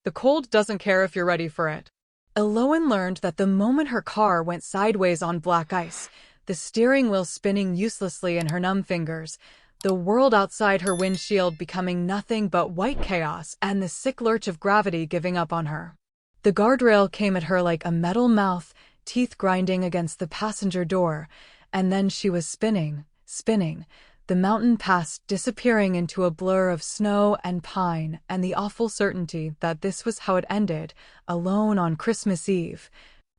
The cold doesn't care if you're ready for it. Elowen learned that the moment her car went sideways on black ice, the steering wheel spinning uselessly in her numb fingers, the world outside her windshield becoming nothing but white chaos, and the sick lurch of gravity giving up on her. The guardrail came at her like a metal mouth, teeth grinding against the passenger door, and then she was spinning, the mountain pass disappearing into a blur of snow and pine, and the awful certainty that this was how it ended, alone on Christmas Eve.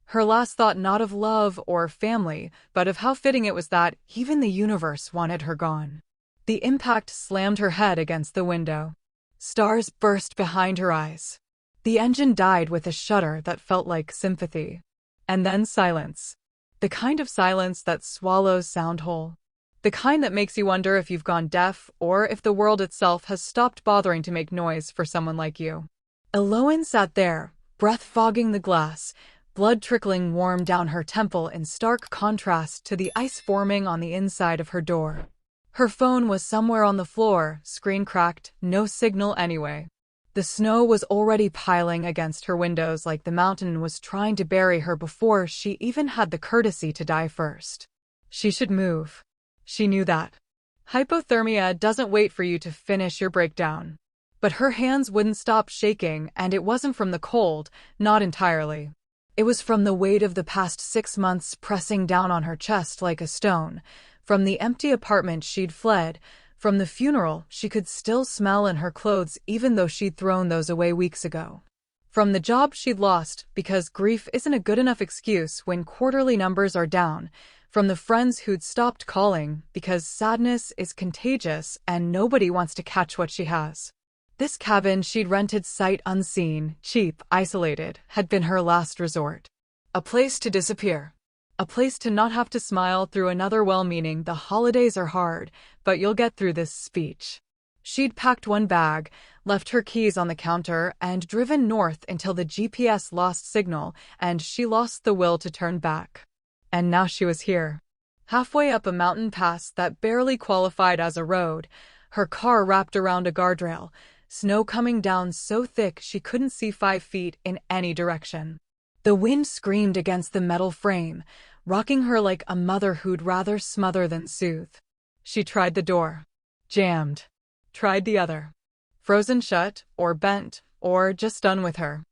Her last thought not of love or family, but of how fitting it was that even the universe wanted her gone. The impact slammed her head against the window. Stars burst behind her eyes. The engine died with a shudder that felt like sympathy. And then silence. The kind of silence that swallows sound whole. The kind that makes you wonder if you've gone deaf or if the world itself has stopped bothering to make noise for someone like you. Elowen sat there, breath fogging the glass, blood trickling warm down her temple in stark contrast to the ice forming on the inside of her door. Her phone was somewhere on the floor, screen cracked, no signal anyway. The snow was already piling against her windows like the mountain was trying to bury her before she even had the courtesy to die first. She should move. She knew that. Hypothermia doesn't wait for you to finish your breakdown. But her hands wouldn't stop shaking, and it wasn't from the cold, not entirely. It was from the weight of the past 6 months pressing down on her chest like a stone, from the empty apartment she'd fled, from the funeral she could still smell in her clothes even though she'd thrown those away weeks ago. From the job she'd lost, because grief isn't a good enough excuse when quarterly numbers are down, from the friends who'd stopped calling because sadness is contagious and nobody wants to catch what she has. This cabin she'd rented sight unseen, cheap, isolated, had been her last resort. A place to disappear. A place to not have to smile through another well-meaning "the holidays are hard, but you'll get through this" speech. She'd packed one bag, left her keys on the counter, and driven north until the GPS lost signal and she lost the will to turn back. And now she was here. Halfway up a mountain pass that barely qualified as a road, her car wrapped around a guardrail, snow coming down so thick she couldn't see 5 feet in any direction. The wind screamed against the metal frame, rocking her like a mother who'd rather smother than soothe. She tried the door. Jammed. Tried the other. Frozen shut, or bent, or just done with her.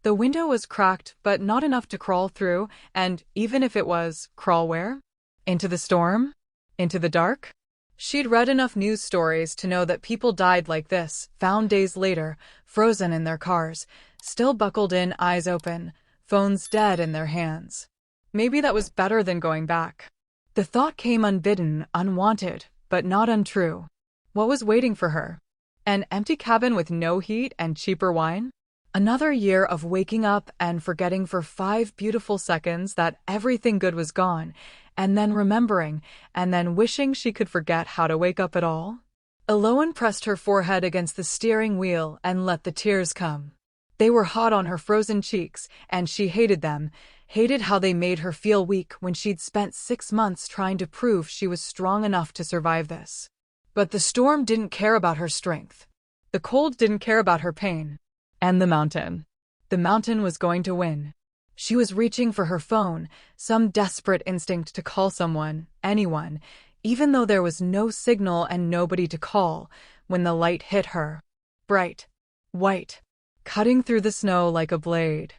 The window was cracked, but not enough to crawl through, and even if it was, crawl where? Into the storm? Into the dark? She'd read enough news stories to know that people died like this, found days later, frozen in their cars, still buckled in, eyes open, phones dead in their hands. Maybe that was better than going back. The thought came unbidden, unwanted, but not untrue. What was waiting for her? An empty cabin with no heat and cheaper wine? Another year of waking up and forgetting for 5 beautiful seconds that everything good was gone, and then remembering, and then wishing she could forget how to wake up at all? Elowen pressed her forehead against the steering wheel and let the tears come. They were hot on her frozen cheeks, and she hated them, hated how they made her feel weak when she'd spent 6 months trying to prove she was strong enough to survive this. But the storm didn't care about her strength. The cold didn't care about her pain. And the mountain. The mountain was going to win. She was reaching for her phone, some desperate instinct to call someone, anyone, even though there was no signal and nobody to call, when the light hit her. Bright. White. Cutting through the snow like a blade.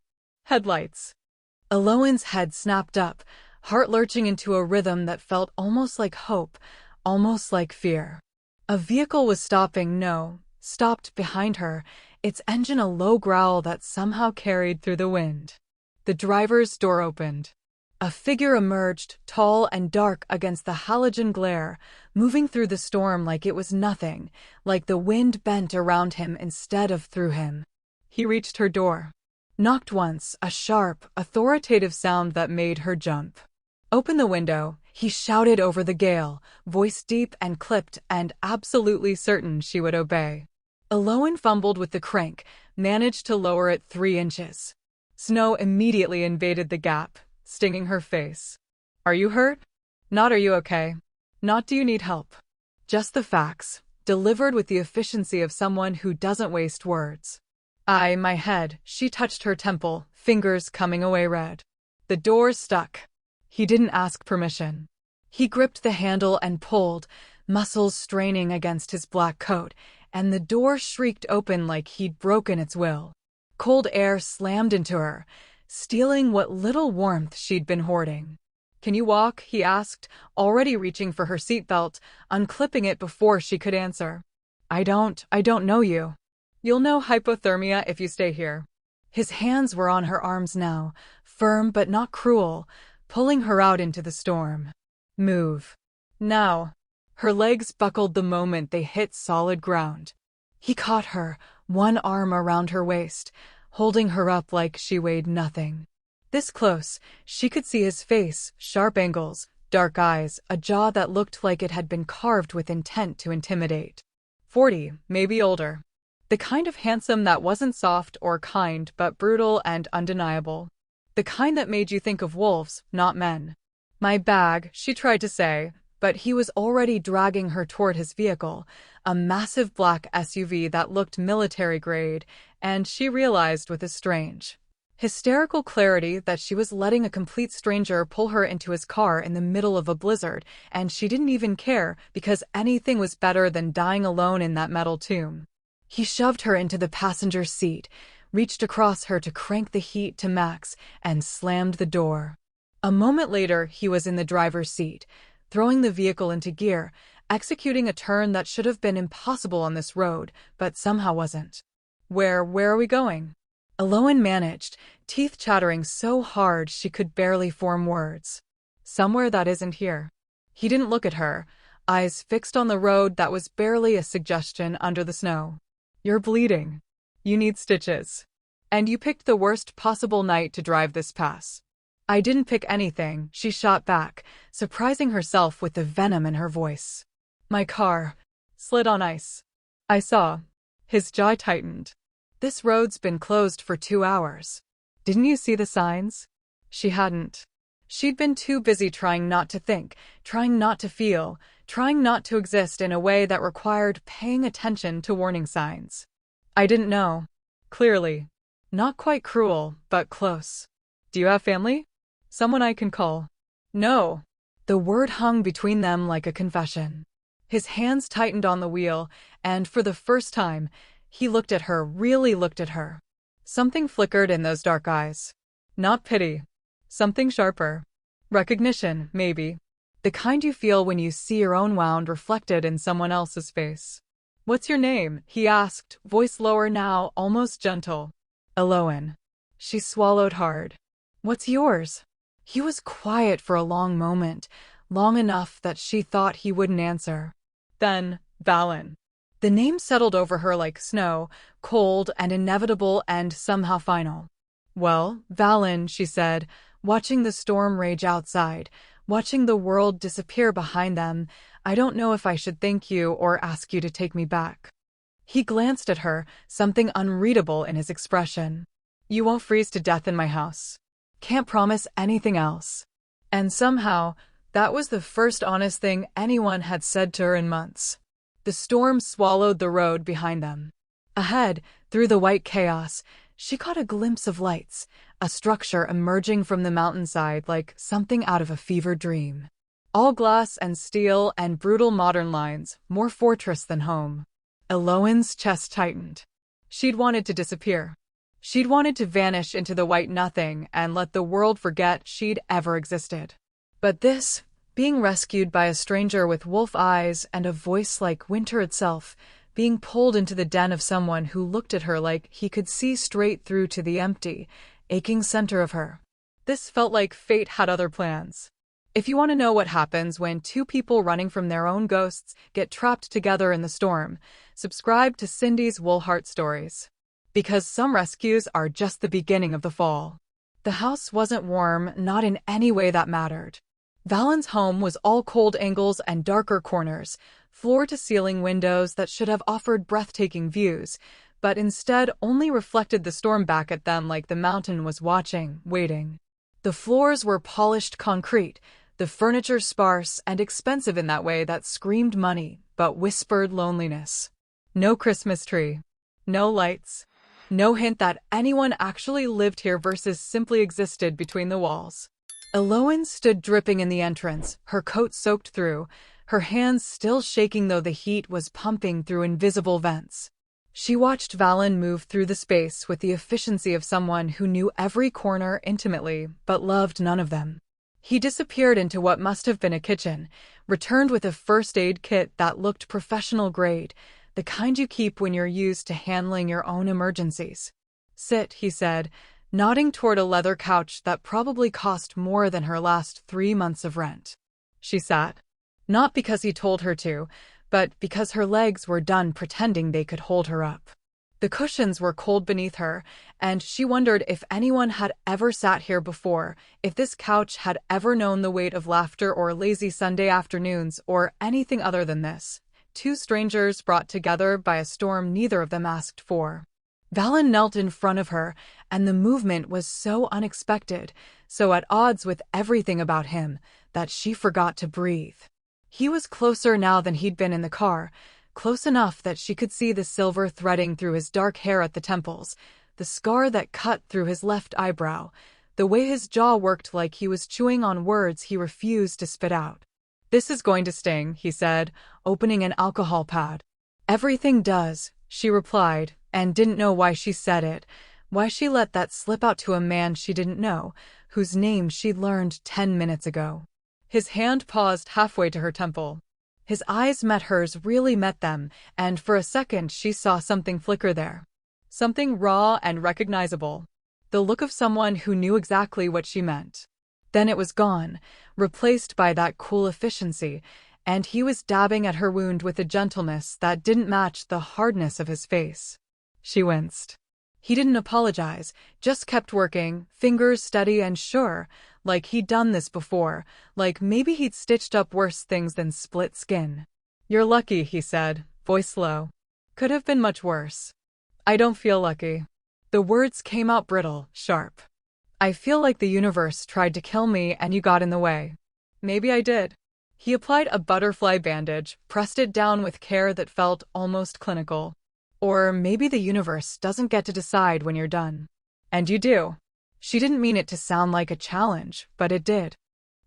Headlights. Elowen's head snapped up, heart lurching into a rhythm that felt almost like hope, almost like fear. A vehicle was stopped behind her, its engine a low growl that somehow carried through the wind. The driver's door opened. A figure emerged, tall and dark against the halogen glare, moving through the storm like it was nothing, like the wind bent around him instead of through him. He reached her door. Knocked once, a sharp, authoritative sound that made her jump. "Open the window," he shouted over the gale, voice deep and clipped and absolutely certain she would obey. Elowen fumbled with the crank, managed to lower it 3 inches. Snow immediately invaded the gap, stinging her face. "Are you hurt? Not are you okay? Not do you need help?" Just the facts, delivered with the efficiency of someone who doesn't waste words. My head. She touched her temple, fingers coming away red. The door stuck. He didn't ask permission. He gripped the handle and pulled, muscles straining against his black coat, and the door shrieked open like he'd broken its will. Cold air slammed into her, stealing what little warmth she'd been hoarding. "Can you walk?" he asked, already reaching for her seatbelt, unclipping it before she could answer. I don't know you. You'll know hypothermia if you stay here." His hands were on her arms now, firm but not cruel, pulling her out into the storm. "Move. Now." Her legs buckled the moment they hit solid ground. He caught her, one arm around her waist, holding her up like she weighed nothing. This close, she could see his face, sharp angles, dark eyes, a jaw that looked like it had been carved with intent to intimidate. 40, maybe older. The kind of handsome that wasn't soft or kind but brutal and undeniable. The kind that made you think of wolves, not men. "My bag," she tried to say, but he was already dragging her toward his vehicle, a massive black SUV that looked military-grade, and she realized with a strange, hysterical clarity that she was letting a complete stranger pull her into his car in the middle of a blizzard, and she didn't even care because anything was better than dying alone in that metal tomb. He shoved her into the passenger seat, reached across her to crank the heat to max, and slammed the door. A moment later, he was in the driver's seat, throwing the vehicle into gear, executing a turn that should have been impossible on this road, but somehow wasn't. Where are we going?" Eloin managed, teeth chattering so hard she could barely form words. "Somewhere that isn't here." He didn't look at her, eyes fixed on the road that was barely a suggestion under the snow. "You're bleeding. You need stitches. And you picked the worst possible night to drive this pass." "I didn't pick anything," she shot back, surprising herself with the venom in her voice. "My car slid on ice. I saw." His jaw tightened. "This road's been closed for 2 hours. Didn't you see the signs?" She hadn't. She'd been too busy trying not to think, trying not to feel, trying not to exist in a way that required paying attention to warning signs. "I didn't know." Clearly. Not quite cruel, but close. "Do you have family? Someone I can call?" "No." The word hung between them like a confession. His hands tightened on the wheel, and for the first time, he looked at her, really looked at her. Something flickered in those dark eyes. Not pity. Something sharper. Recognition, maybe. The kind you feel when you see your own wound reflected in someone else's face. "What's your name?" he asked, voice lower now, almost gentle. "Eloin." She swallowed hard. "What's yours?" He was quiet for a long moment, long enough that she thought he wouldn't answer. Then, Valen. The name settled over her like snow, cold and inevitable and somehow final. "Well, Valen," she said, watching the storm rage outside, watching the world disappear behind them, "I don't know if I should thank you or ask you to take me back." He glanced at her, something unreadable in his expression. "You won't freeze to death in my house. Can't promise anything else." And somehow, that was the first honest thing anyone had said to her in months. The storm swallowed the road behind them. Ahead, through the white chaos, she caught a glimpse of lights, a structure emerging from the mountainside like something out of a fevered dream. All glass and steel and brutal modern lines, more fortress than home. Eloin's chest tightened. She'd wanted to disappear. She'd wanted to vanish into the white nothing and let the world forget she'd ever existed. But this, being rescued by a stranger with wolf eyes and a voice like winter itself, being pulled into the den of someone who looked at her like he could see straight through to the empty, aching center of her. This felt like fate had other plans. If you want to know what happens when two people running from their own ghosts get trapped together in the storm, subscribe to Cindy's Wolfheart stories. Because some rescues are just the beginning of the fall. The house wasn't warm, not in any way that mattered. Valen's home was all cold angles and darker corners, floor-to-ceiling windows that should have offered breathtaking views, but instead only reflected the storm back at them like the mountain was watching, waiting. The floors were polished concrete, the furniture sparse and expensive in that way that screamed money, but whispered loneliness. No Christmas tree. No lights. No hint that anyone actually lived here versus simply existed between the walls. Elowen stood dripping in the entrance, her coat soaked through, her hands still shaking though the heat was pumping through invisible vents. She watched Valen move through the space with the efficiency of someone who knew every corner intimately but loved none of them. He disappeared into what must have been a kitchen, returned with a first aid kit that looked professional grade, the kind you keep when you're used to handling your own emergencies. "Sit," he said, nodding toward a leather couch that probably cost more than her last 3 months of rent. She sat. Not because he told her to, but because her legs were done pretending they could hold her up. The cushions were cold beneath her, and she wondered if anyone had ever sat here before, if this couch had ever known the weight of laughter or lazy Sunday afternoons or anything other than this. Two strangers brought together by a storm neither of them asked for. Valen knelt in front of her, and the movement was so unexpected, so at odds with everything about him, that she forgot to breathe. He was closer now than he'd been in the car, close enough that she could see the silver threading through his dark hair at the temples, the scar that cut through his left eyebrow, the way his jaw worked like he was chewing on words he refused to spit out. "This is going to sting," he said, opening an alcohol pad. "Everything does," she replied, and didn't know why she said it, why she let that slip out to a man she didn't know, whose name she'd learned 10 minutes ago. His hand paused halfway to her temple. His eyes met hers, really met them, and for a second she saw something flicker there. Something raw and recognizable. The look of someone who knew exactly what she meant. Then it was gone, replaced by that cool efficiency, and he was dabbing at her wound with a gentleness that didn't match the hardness of his face. She winced. He didn't apologize, just kept working, fingers steady and sure, like he'd done this before, like maybe he'd stitched up worse things than split skin. "You're lucky," he said, voice low. "Could have been much worse." "I don't feel lucky." The words came out brittle, sharp. "I feel like the universe tried to kill me and you got in the way." "Maybe I did." He applied a butterfly bandage, pressed it down with care that felt almost clinical. "Or maybe the universe doesn't get to decide when you're done. And you do." She didn't mean it to sound like a challenge, but it did.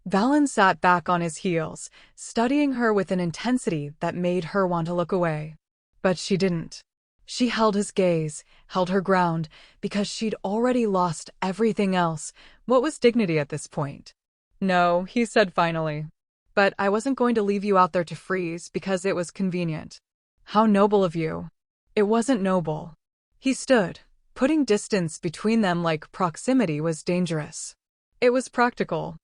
Valen sat back on his heels, studying her with an intensity that made her want to look away. But she didn't. She held his gaze, held her ground, because she'd already lost everything else. What was dignity at this point? "No," he said finally. "But I wasn't going to leave you out there to freeze because it was convenient." "How noble of you." "It wasn't noble." He stood, putting distance between them like proximity was dangerous. "It was practical.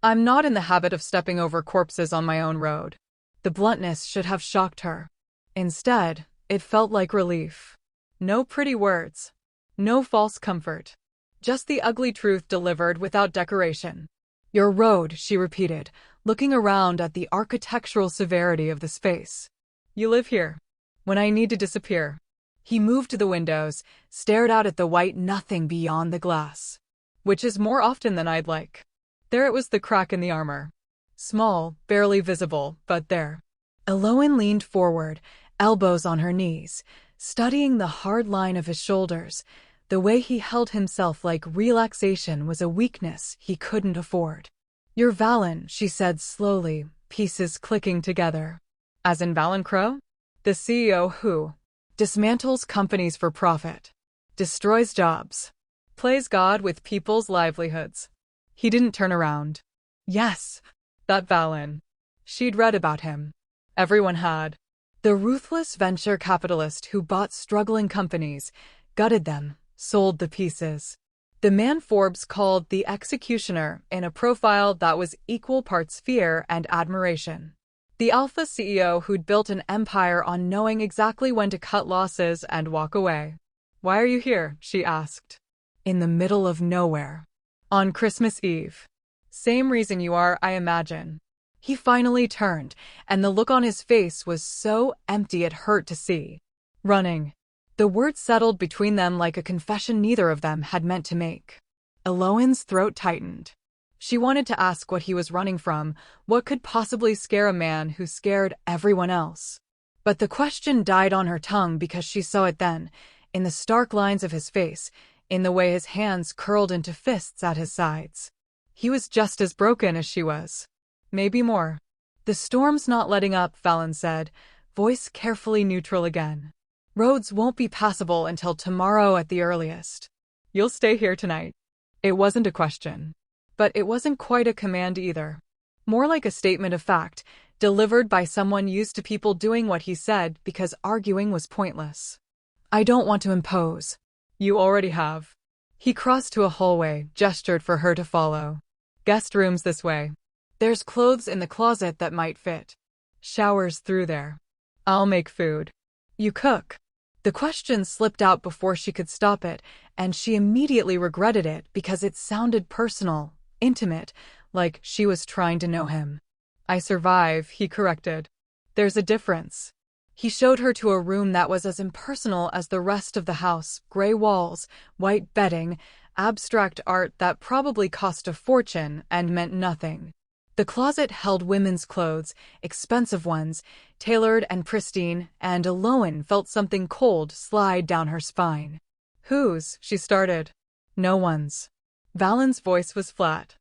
I'm not in the habit of stepping over corpses on my own road." The bluntness should have shocked her. Instead, it felt like relief. No pretty words. No false comfort. Just the ugly truth delivered without decoration. "Your road," she repeated, looking around at the architectural severity of the space. "You live here. When I need to disappear." He moved to the windows, stared out at the white nothing beyond the glass. "Which is more often than I'd like." There it was, the crack in the armor. Small, barely visible, but there. Elowen leaned forward, elbows on her knees, studying the hard line of his shoulders. The way he held himself like relaxation was a weakness he couldn't afford. "You're Valen," she said slowly, pieces clicking together. "As in Valen Crow? The CEO who dismantles companies for profit, destroys jobs, plays God with people's livelihoods." He didn't turn around. Yes, that Valen. She'd read about him. Everyone had. The ruthless venture capitalist who bought struggling companies, gutted them, sold the pieces. The man Forbes called the executioner in a profile that was equal parts fear and admiration. The alpha CEO who'd built an empire on knowing exactly when to cut losses and walk away. "Why are you here?" she asked. "In the middle of nowhere. On Christmas Eve." "Same reason you are, I imagine." He finally turned, and the look on his face was so empty it hurt to see. "Running." The words settled between them like a confession neither of them had meant to make. Elowen's throat tightened. She wanted to ask what he was running from, what could possibly scare a man who scared everyone else. But the question died on her tongue because she saw it then, in the stark lines of his face, in the way his hands curled into fists at his sides. He was just as broken as she was. Maybe more. The storm's not letting up, Fallon said, voice carefully neutral again. Roads won't be passable until tomorrow at the earliest. You'll stay here tonight. It wasn't a question. But it wasn't quite a command either. More like a statement of fact, delivered by someone used to people doing what he said because arguing was pointless. I don't want to impose. You already have. He crossed to a hallway, gestured for her to follow. Guest rooms this way. There's clothes in the closet that might fit. Showers through there. I'll make food. You cook. The question slipped out before she could stop it, and she immediately regretted it because it sounded personal, intimate, like she was trying to know him. I survive, he corrected. There's a difference. He showed her to a room that was as impersonal as the rest of the house, gray walls, white bedding, abstract art that probably cost a fortune and meant nothing. The closet held women's clothes, expensive ones, tailored and pristine, and Aloan felt something cold slide down her spine. Whose? She started. No one's. Valen's voice was flat.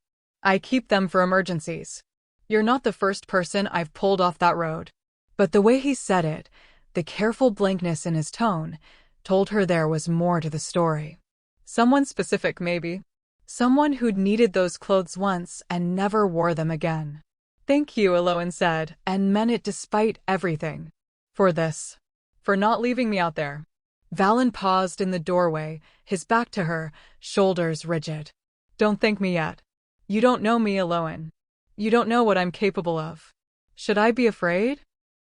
I keep them for emergencies. You're not the first person I've pulled off that road. But the way he said it, the careful blankness in his tone, told her there was more to the story. Someone specific, maybe. Someone who'd needed those clothes once and never wore them again. Thank you, Aloan said, and meant it despite everything. For this. For not leaving me out there. Valen paused in the doorway, his back to her, shoulders rigid. Don't thank me yet. You don't know me, Aloan. You don't know what I'm capable of. Should I be afraid?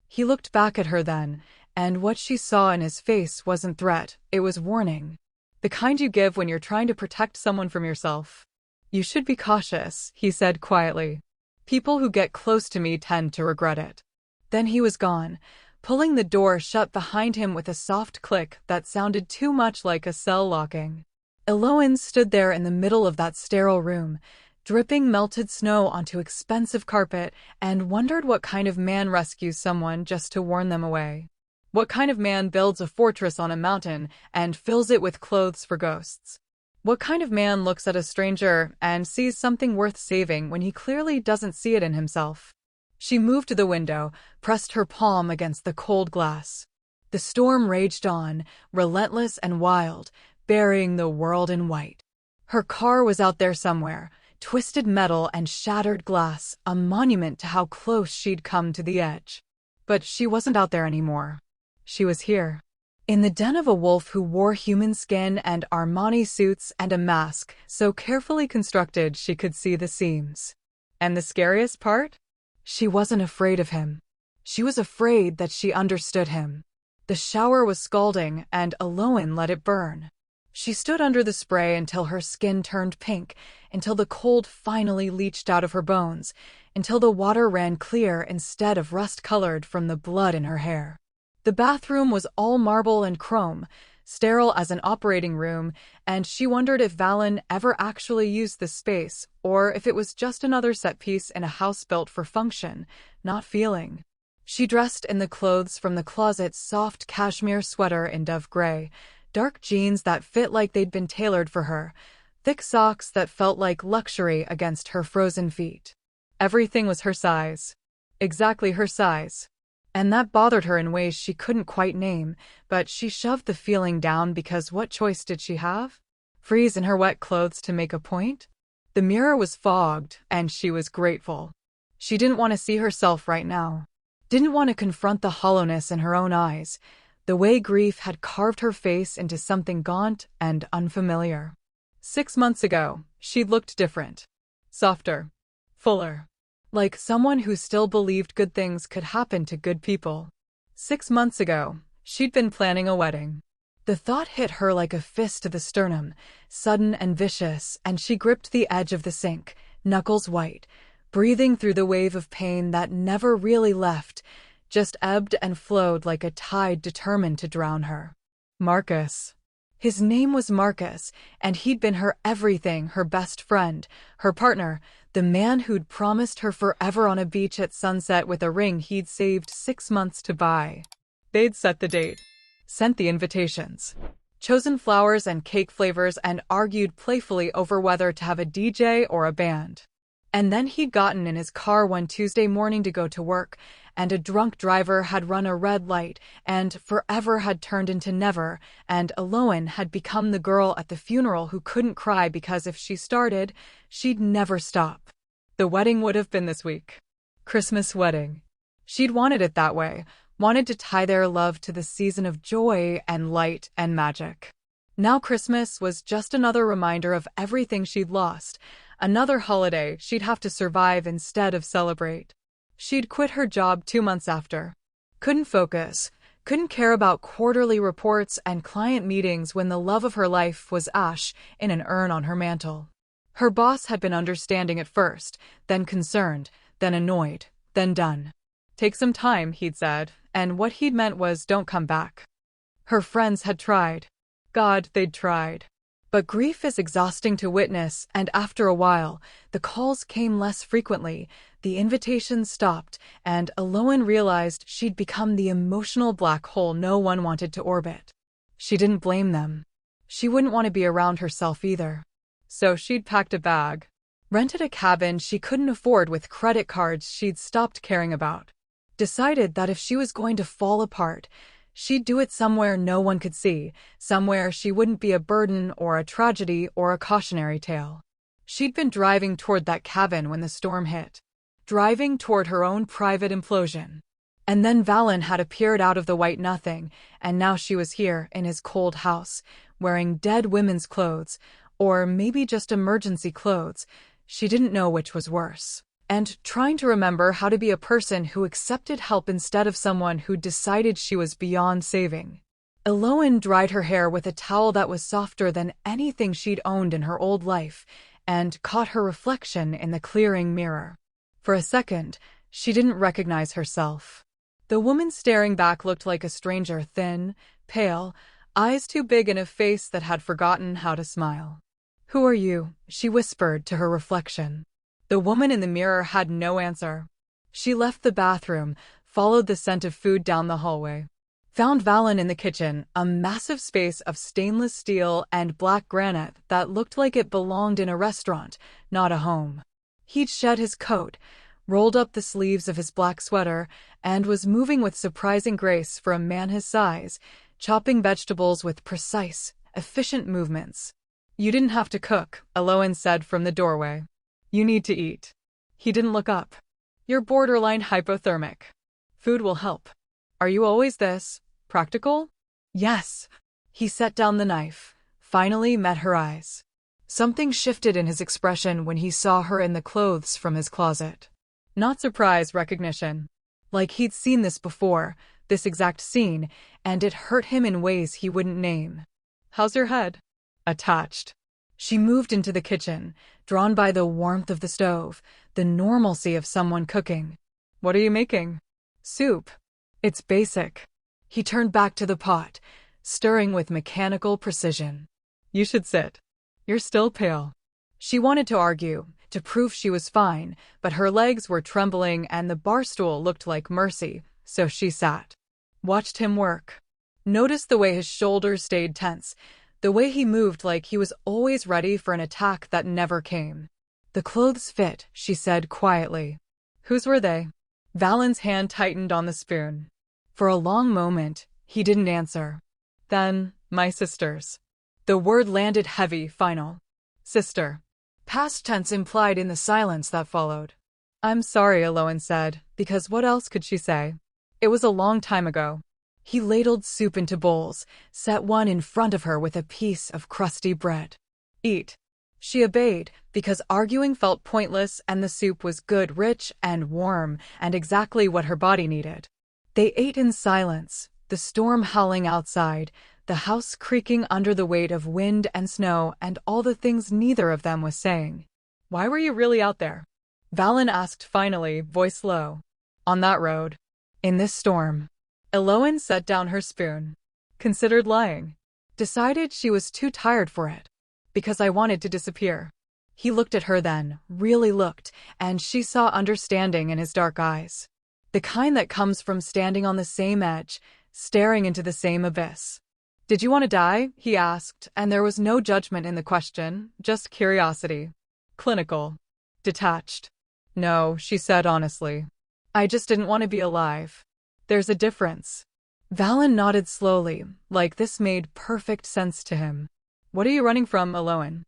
He looked back at her then, and what she saw in his face wasn't threat, it was warning. The kind you give when you're trying to protect someone from yourself. You should be cautious, he said quietly. People who get close to me tend to regret it. Then he was gone, pulling the door shut behind him with a soft click that sounded too much like a cell locking. Aloan stood there in the middle of that sterile room, dripping melted snow onto expensive carpet, and wondered what kind of man rescues someone just to warn them away. What kind of man builds a fortress on a mountain and fills it with clothes for ghosts? What kind of man looks at a stranger and sees something worth saving when he clearly doesn't see it in himself? She moved to the window, pressed her palm against the cold glass. The storm raged on, relentless and wild, burying the world in white. Her car was out there somewhere, twisted metal and shattered glass, a monument to how close she'd come to the edge. But she wasn't out there anymore. She was here. In the den of a wolf who wore human skin and Armani suits and a mask so carefully constructed she could see the seams. And the scariest part? She wasn't afraid of him. She was afraid that she understood him. The shower was scalding, and Aloan let it burn. She stood under the spray until her skin turned pink, until the cold finally leached out of her bones, until the water ran clear instead of rust-colored from the blood in her hair. The bathroom was all marble and chrome, sterile as an operating room, and she wondered if Valen ever actually used this space, or if it was just another set piece in a house built for function, not feeling. She dressed in the clothes from the closet's soft cashmere sweater in dove gray, dark jeans that fit like they'd been tailored for her, thick socks that felt like luxury against her frozen feet. Everything was her size. Exactly her size. And that bothered her in ways she couldn't quite name, but she shoved the feeling down because what choice did she have? Freeze in her wet clothes to make a point? The mirror was fogged, and she was grateful. She didn't want to see herself right now. Didn't want to confront the hollowness in her own eyes, the way grief had carved her face into something gaunt and unfamiliar. 6 months ago, she'd looked different. Softer. Fuller. Like someone who still believed good things could happen to good people. 6 months ago, she'd been planning a wedding. The thought hit her like a fist to the sternum, sudden and vicious, and she gripped the edge of the sink, knuckles white, breathing through the wave of pain that never really left, just ebbed and flowed like a tide determined to drown her. Marcus. His name was Marcus, and he'd been her everything, her best friend, her partner, the man who'd promised her forever on a beach at sunset with a ring he'd saved 6 months to buy. They'd set the date. Sent the invitations. chosen flowers and cake flavors, and argued playfully over whether to have a DJ or a band. And then he'd gotten in his car one Tuesday morning to go to work, and a drunk driver had run a red light, and forever had turned into never, and Eloan had become the girl at the funeral who couldn't cry because if she started, she'd never stop. The wedding would have been this week. Christmas wedding. She'd wanted it that way, wanted to tie their love to the season of joy and light and magic. Now Christmas was just another reminder of everything she'd lost, another holiday she'd have to survive instead of celebrate. She'd quit her job 2 months after. Couldn't focus, couldn't care about quarterly reports and client meetings when the love of her life was ash in an urn on her mantle. Her boss had been understanding at first, then concerned, then annoyed, then done. Take some time, he'd said, and what he'd meant was don't come back. Her friends had tried. God, they'd tried. But grief is exhausting to witness, and after a while, the calls came less frequently, the invitations stopped, and Eloan realized she'd become the emotional black hole no one wanted to orbit. She didn't blame them. She wouldn't want to be around herself either. So she'd packed a bag, rented a cabin she couldn't afford with credit cards she'd stopped caring about, decided that if she was going to fall apart, she'd do it somewhere no one could see, somewhere she wouldn't be a burden or a tragedy or a cautionary tale. She'd been driving toward that cabin when the storm hit, driving toward her own private implosion. And then Valen had appeared out of the white nothing, and now she was here in his cold house, wearing dead women's clothes, or maybe just emergency clothes. She didn't know which was worse. And trying to remember how to be a person who accepted help instead of someone who decided she was beyond saving. Eloan dried her hair with a towel that was softer than anything she'd owned in her old life, and caught her reflection in the clearing mirror. For a second, she didn't recognize herself. The woman staring back looked like a stranger, thin, pale, eyes too big and a face that had forgotten how to smile. "Who are you?" she whispered to her reflection. The woman in the mirror had no answer. She left the bathroom, followed the scent of food down the hallway, found Valen in the kitchen, a massive space of stainless steel and black granite that looked like it belonged in a restaurant, not a home. He'd shed his coat, rolled up the sleeves of his black sweater, and was moving with surprising grace for a man his size, chopping vegetables with precise, efficient movements. "You didn't have to cook," Eloan said from the doorway. "You need to eat." He didn't look up. "You're borderline hypothermic. Food will help." "Are you always this practical?" "Yes." He set down the knife, finally met her eyes. Something shifted in his expression when he saw her in the clothes from his closet. Not surprise, recognition. Like he'd seen this before, this exact scene, and it hurt him in ways he wouldn't name. "How's your head?" "Attached." She moved into the kitchen, drawn by the warmth of the stove, the normalcy of someone cooking. "What are you making?" "Soup. It's basic." He turned back to the pot, stirring with mechanical precision. "You should sit. You're still pale." She wanted to argue, to prove she was fine, but her legs were trembling and the bar stool looked like mercy, so she sat. Watched him work. Noticed the way his shoulders stayed tense, the way he moved like he was always ready for an attack that never came. "The clothes fit," she said quietly. "Whose were they?" Valen's hand tightened on the spoon. For a long moment, he didn't answer. Then, "My sister's." The word landed heavy, final. "Sister." Past tense implied in the silence that followed. "I'm sorry," Eloan said, because what else could she say? It was a long time ago. He ladled soup into bowls, set one in front of her with a piece of crusty bread. "Eat." She obeyed, because arguing felt pointless and the soup was good, rich, and warm, and exactly what her body needed. They ate in silence, the storm howling outside, the house creaking under the weight of wind and snow, and all the things neither of them was saying. "Why were you really out there?" Valen asked finally, voice low. "On that road. In this storm." Eloan set down her spoon. Considered lying. Decided she was too tired for it. "Because I wanted to disappear." He looked at her then, really looked, and she saw understanding in his dark eyes. The kind that comes from standing on the same edge, staring into the same abyss. Did you want to die? He asked, and there was no judgment in the question, just curiosity. Clinical. Detached. No, she said honestly. I just didn't want to be alive. There's a difference. Valen nodded slowly, like this made perfect sense to him. What are you running from, Eloan?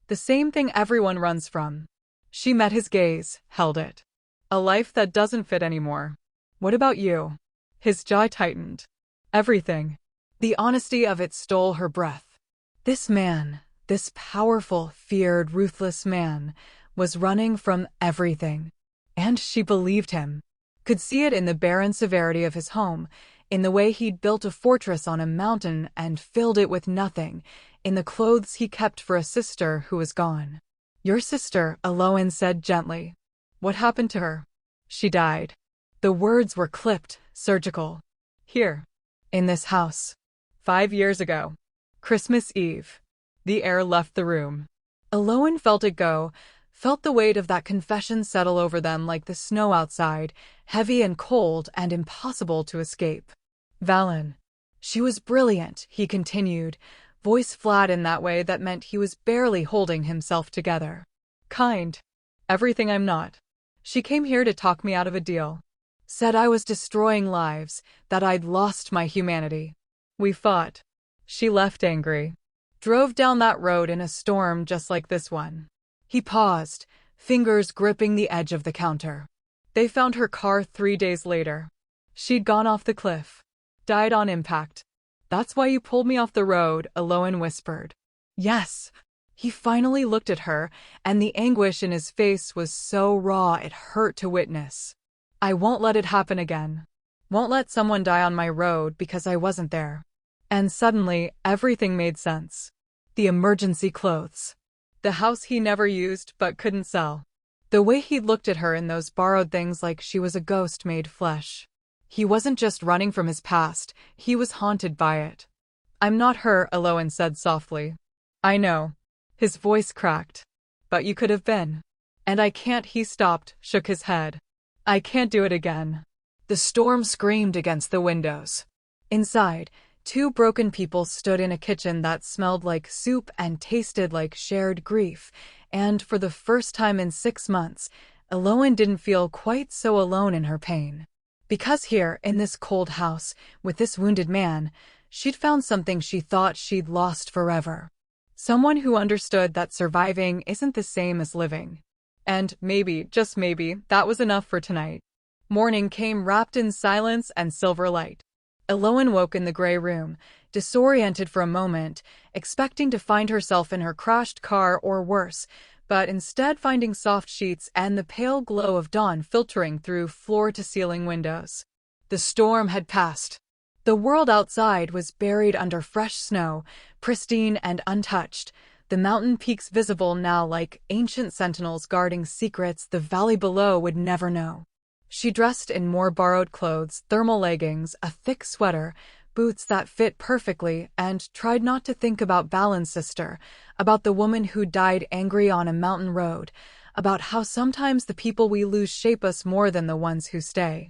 The same thing everyone runs from. She met his gaze, held it. A life that doesn't fit anymore. What about you? His jaw tightened. Everything. The honesty of it stole her breath. This man, this powerful, feared, ruthless man, was running from everything. And she believed him. Could see it in the barren severity of his home, in the way he'd built a fortress on a mountain and filled it with nothing, in the clothes he kept for a sister who was gone. Your sister, Eloan said gently. What happened to her? She died. The words were clipped, surgical. Here. In this house. 5 years ago. Christmas Eve. The air left the room. Eloan felt it go, felt the weight of that confession settle over them like the snow outside, heavy and cold and impossible to escape. Valen. She was brilliant, he continued, voice flat in that way that meant he was barely holding himself together. Kind. Everything I'm not. She came here to talk me out of a deal. Said I was destroying lives, that I'd lost my humanity. We fought. She left angry. Drove down that road in a storm just like this one. He paused, fingers gripping the edge of the counter. They found her car 3 days later. She'd gone off the cliff. Died on impact. That's why you pulled me off the road, Eloan whispered. Yes. He finally looked at her, and the anguish in his face was so raw it hurt to witness. I won't let it happen again. Won't let someone die on my road because I wasn't there. And suddenly, everything made sense. The emergency clothes. The house he never used but couldn't sell. The way he looked at her in those borrowed things like she was a ghost made flesh. He wasn't just running from his past, he was haunted by it. I'm not her, Eloan said softly. I know. His voice cracked. But you could have been. And I can't, he stopped, shook his head. I can't do it again. The storm screamed against the windows. Inside, 2 broken people stood in a kitchen that smelled like soup and tasted like shared grief, and for the first time in 6 months, Eloan didn't feel quite so alone in her pain. Because here, in this cold house, with this wounded man, she'd found something she thought she'd lost forever. Someone who understood that surviving isn't the same as living. And maybe, just maybe, that was enough for tonight. Morning came wrapped in silence and silver light. Eloan woke in the gray room, disoriented for a moment, expecting to find herself in her crashed car or worse, but instead finding soft sheets and the pale glow of dawn filtering through floor-to-ceiling windows. The storm had passed. The world outside was buried under fresh snow, pristine and untouched, the mountain peaks visible now like ancient sentinels guarding secrets the valley below would never know. She dressed in more borrowed clothes, thermal leggings, a thick sweater, boots that fit perfectly, and tried not to think about Valen's sister, about the woman who died angry on a mountain road, about how sometimes the people we lose shape us more than the ones who stay.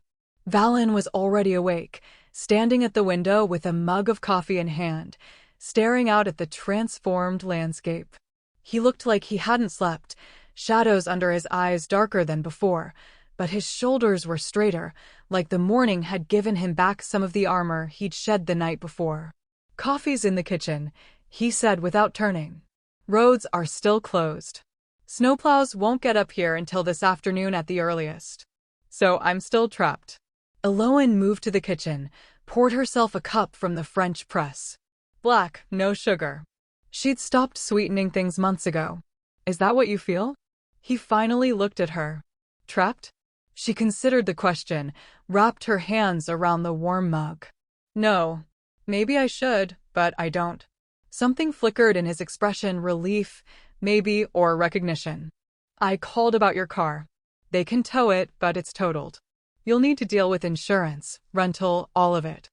Valen was already awake, standing at the window with a mug of coffee in hand, staring out at the transformed landscape. He looked like he hadn't slept, shadows under his eyes darker than before, but his shoulders were straighter, like the morning had given him back some of the armor he'd shed the night before. Coffee's in the kitchen, he said without turning. Roads are still closed. Snowplows won't get up here until this afternoon at the earliest. So I'm still trapped. Eloan moved to the kitchen, poured herself a cup from the French press. Black, no sugar. She'd stopped sweetening things months ago. Is that what you feel? He finally looked at her. Trapped? She considered the question, wrapped her hands around the warm mug. No. Maybe I should, but I don't. Something flickered in his expression, relief, maybe, or recognition. I called about your car. They can tow it, but it's totaled. You'll need to deal with insurance, rental, all of it.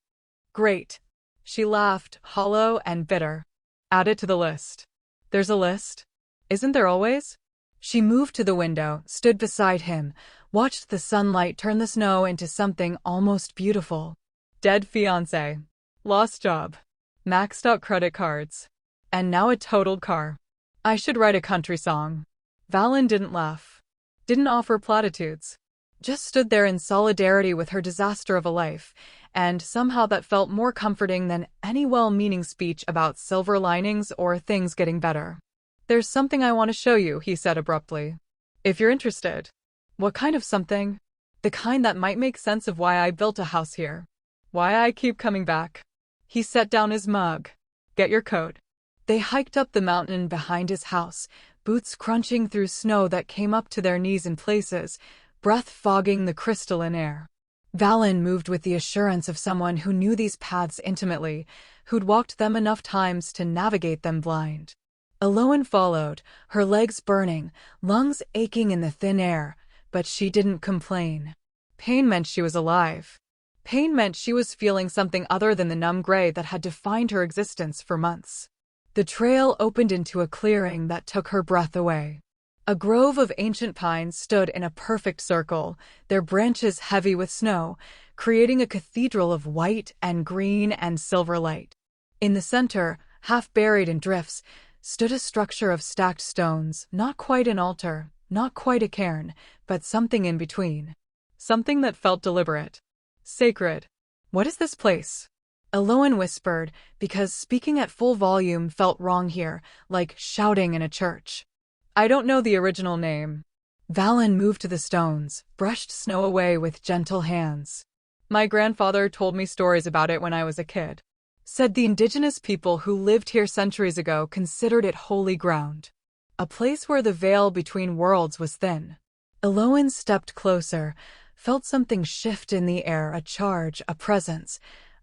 Great. She laughed, hollow and bitter. Add it to the list. There's a list? Isn't there always? She moved to the window, stood beside him, watched the sunlight turn the snow into something almost beautiful. Dead fiancé. Lost job. maxed out credit cards, and now a totaled car. I should write a country song. Valen didn't laugh, didn't offer platitudes, just stood there in solidarity with her disaster of a life, and somehow that felt more comforting than any well-meaning speech about silver linings or things getting better. "There's something I want to show you," he said abruptly. "If you're interested." "What kind of something?" "The kind that might make sense of why I built a house here. Why I keep coming back." He set down his mug. "Get your coat." They hiked up the mountain behind his house, boots crunching through snow that came up to their knees in places, breath fogging the crystalline air. Valen moved with the assurance of someone who knew these paths intimately, who'd walked them enough times to navigate them blind. Eloan followed, her legs burning, lungs aching in the thin air, but she didn't complain. Pain meant she was alive. Pain meant she was feeling something other than the numb gray that had defined her existence for months. The trail opened into a clearing that took her breath away. A grove of ancient pines stood in a perfect circle, their branches heavy with snow, creating a cathedral of white and green and silver light. In the center, half buried in drifts, stood a structure of stacked stones, not quite an altar, not quite a cairn, but something in between. Something that felt deliberate. Sacred. "What is this place?" Eloan whispered, because speaking at full volume felt wrong here, like shouting in a church. "I don't know the original name." Valen moved to the stones, brushed snow away with gentle hands. "My grandfather told me stories about it when I was a kid. Said the indigenous people who lived here centuries ago considered it holy ground. A place where the veil between worlds was thin." Eloan stepped closer, felt something shift in the air, a charge, a presence,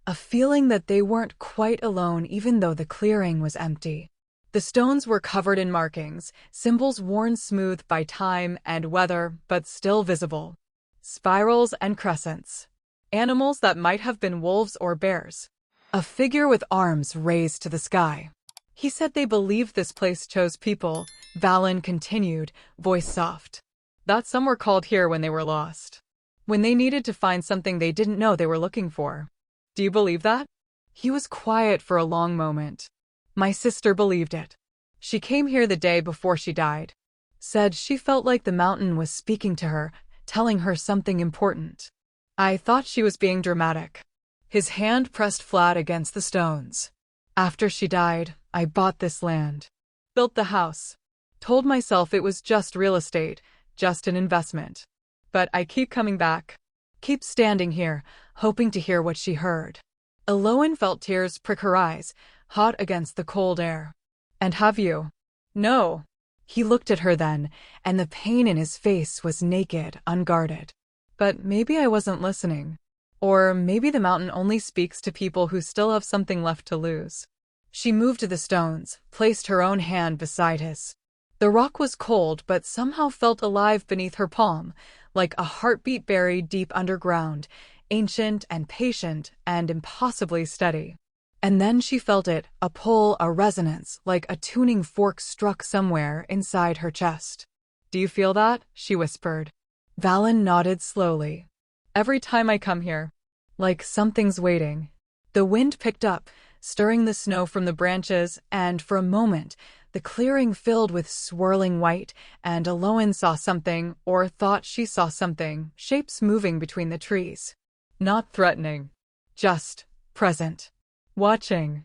a feeling that they weren't quite alone even though the clearing was empty. The stones were covered in markings, symbols worn smooth by time and weather, but still visible. Spirals and crescents. Animals that might have been wolves or bears. A figure with arms raised to the sky. "He said they believed this place chose people," Valen continued, voice soft. "That some were called here when they were lost. When they needed to find something they didn't know they were looking for." "Do you believe that?" He was quiet for a long moment. "My sister believed it. She came here the day before she died. Said she felt like the mountain was speaking to her, telling her something important. I thought she was being dramatic." His hand pressed flat against the stones. "After she died, I bought this land. Built the house. Told myself it was just real estate, just an investment. But I keep coming back. Keep standing here, hoping to hear what she heard." Eloan felt tears prick her eyes, hot against the cold air. "And have you?" "No." He looked at her then, and the pain in his face was naked, unguarded. "But maybe I wasn't listening. Or maybe the mountain only speaks to people who still have something left to lose." She moved to the stones, placed her own hand beside his. The rock was cold but somehow felt alive beneath her palm, like a heartbeat buried deep underground, ancient and patient and impossibly steady. And then she felt it, a pull, a resonance, like a tuning fork struck somewhere inside her chest. "Do you feel that?" she whispered. Valen nodded slowly. "Every time I come here. Like something's waiting." The wind picked up, stirring the snow from the branches, and for a moment, the clearing filled with swirling white, and Eloan saw something, or thought she saw something, shapes moving between the trees. Not threatening. Just present. Watching.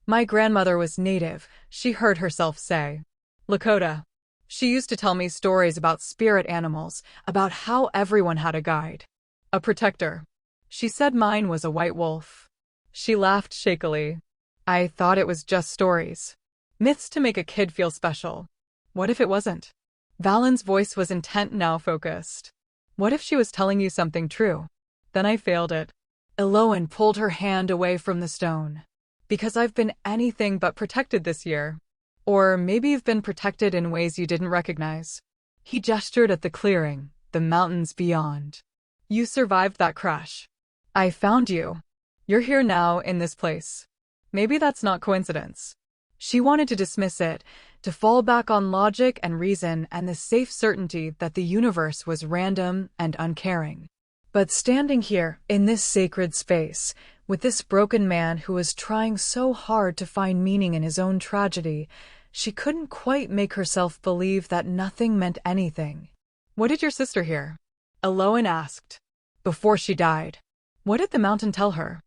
"My grandmother was native," she heard herself say. "Lakota. She used to tell me stories about spirit animals, about how everyone had a guide. A protector. She said mine was a white wolf." She laughed shakily. "I thought it was just stories. Myths to make a kid feel special. What if it wasn't?" Valen's voice was intent, now focused. "What if she was telling you something true? Then I failed it." Eloan pulled her hand away from the stone. "Because I've been anything but protected this year. Or maybe you've been protected in ways you didn't recognize." He gestured at the clearing, the mountains beyond. "You survived that crash. I found you. You're here now, in this place. Maybe that's not coincidence." She wanted to dismiss it, to fall back on logic and reason and the safe certainty that the universe was random and uncaring. But standing here, in this sacred space, With this broken man who was trying so hard to find meaning in his own tragedy, she couldn't quite make herself believe that nothing meant anything. "What did your sister hear?" Eloin asked. "Before she died." "What did the mountain tell her?"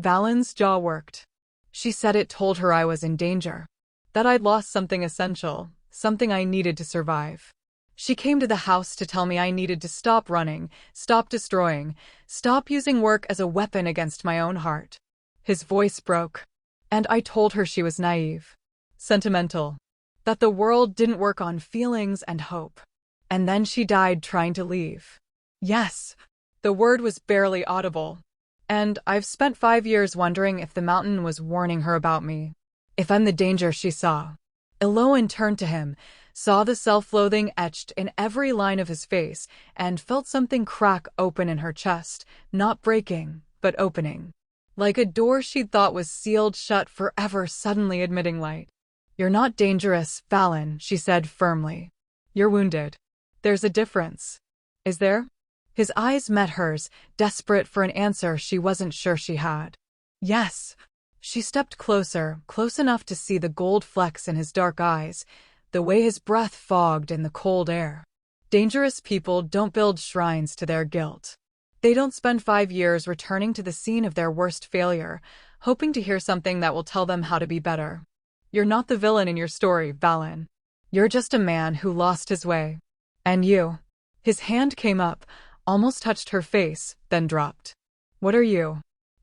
Valen's jaw worked. "She said it told her I was in danger. That I'd lost something essential, something I needed to survive. She came to the house to tell me I needed to stop running, stop destroying, stop using work as a weapon against my own heart." His voice broke. "And I told her she was naive, sentimental, that the world didn't work on feelings and hope. And then she died trying to leave." "Yes." The word was barely audible. "And I've spent 5 years wondering if the mountain was warning her about me. If I'm the danger she saw." Eloin turned to him, saw the self-loathing etched in every line of his face, and felt something crack open in her chest, not breaking, but opening. Like a door she'd thought was sealed shut forever suddenly admitting light. "You're not dangerous, Valen," she said firmly. "You're wounded. There's a difference." "Is there?" His eyes met hers, desperate for an answer she wasn't sure she had. "Yes." She stepped closer, close enough to see the gold flecks in his dark eyes, the way his breath fogged in the cold air. Dangerous people don't build shrines to their guilt. They don't spend 5 years returning to the scene of their worst failure, hoping to hear something that will tell them how to be better. You're not the villain in your story, Valen. You're just a man who lost his way. And you. His hand came up, almost touched her face, then dropped. What are you?